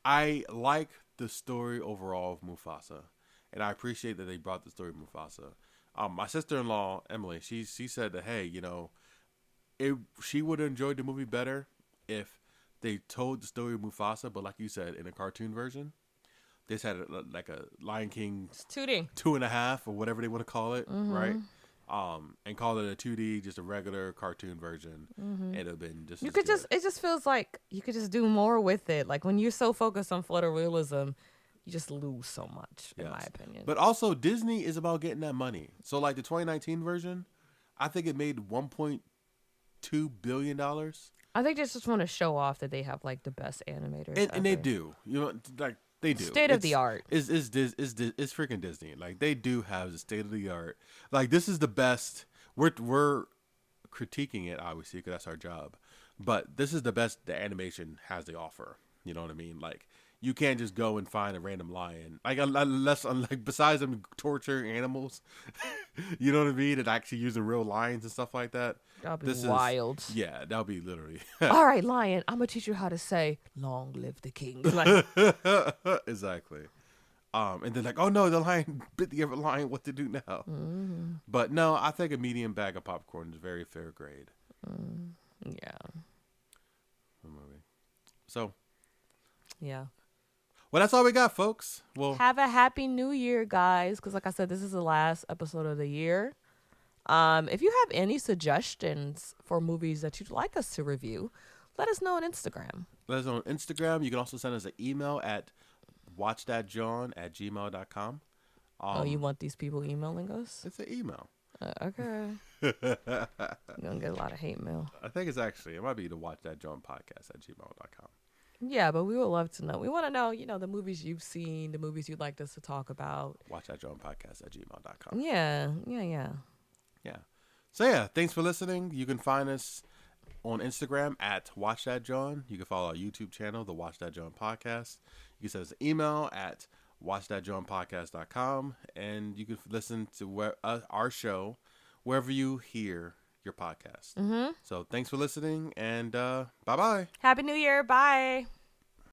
I like the story overall of Mufasa, and I appreciate that they brought the story of Mufasa. My sister-in-law Emily, she said that, hey, she would have enjoyed the movie better if they told the story of Mufasa, but like you said, in a cartoon version. They just had like a Lion King It's 2D. 2.5 or whatever they want to call it, right? And call it a 2D, just a regular cartoon version. It'd have been just. You as could good. just, it just feels like you could just do more with it. Like when you're so focused on photorealism, you just lose so much, in my opinion. But also, Disney is about getting that money. So, like the 2019 version, I think it made $1.2 billion. I think they just want to show off that they have like the best animators. And they ever. do. Like they do. State of the art. It's freaking Disney. Like they do have the state of the art. Like this is the best. We're critiquing it obviously because that's our job, but this is the best the animation has to offer. You know what I mean? Like you can't just go and find a random lion. Like unless besides them torturing animals, you know what I mean? And actually using real lions and stuff like that. That'd be wild. Yeah, that'll be literally. All right, lion, I'm gonna teach you how to say "Long live the king." Like, Exactly. And then like, oh no, the lion bit the other lion. What to do now? But no, I think a medium bag of popcorn is a very fair grade. yeah, So, yeah. well, that's all we got, folks. Well, Have a happy new year, guys. Because like I said, this is the last episode of the year. If you have any suggestions for movies that you'd like us to review, let us know on Instagram. let us know on Instagram. You can also send us an email at watchthatjohn@gmail.com. Oh, you want these people emailing us? It's an email. Okay. You're gonna get a lot of hate mail. I think it might be the watchthatjohnpodcast@gmail.com. Yeah, but we would love to know. We want to know, the movies you've seen, the movies you'd like us to talk about. Watchthatjohnpodcast@gmail.com. Yeah. Yeah. So yeah, thanks for listening. You can find us on Instagram at watchthatjohn. You can follow our YouTube channel, the Watch That John Podcast. You can send us an email at watchthatjohnpodcast.com, and you can listen to our show wherever you hear your podcast. So thanks for listening, and bye-bye. Happy New Year. Bye.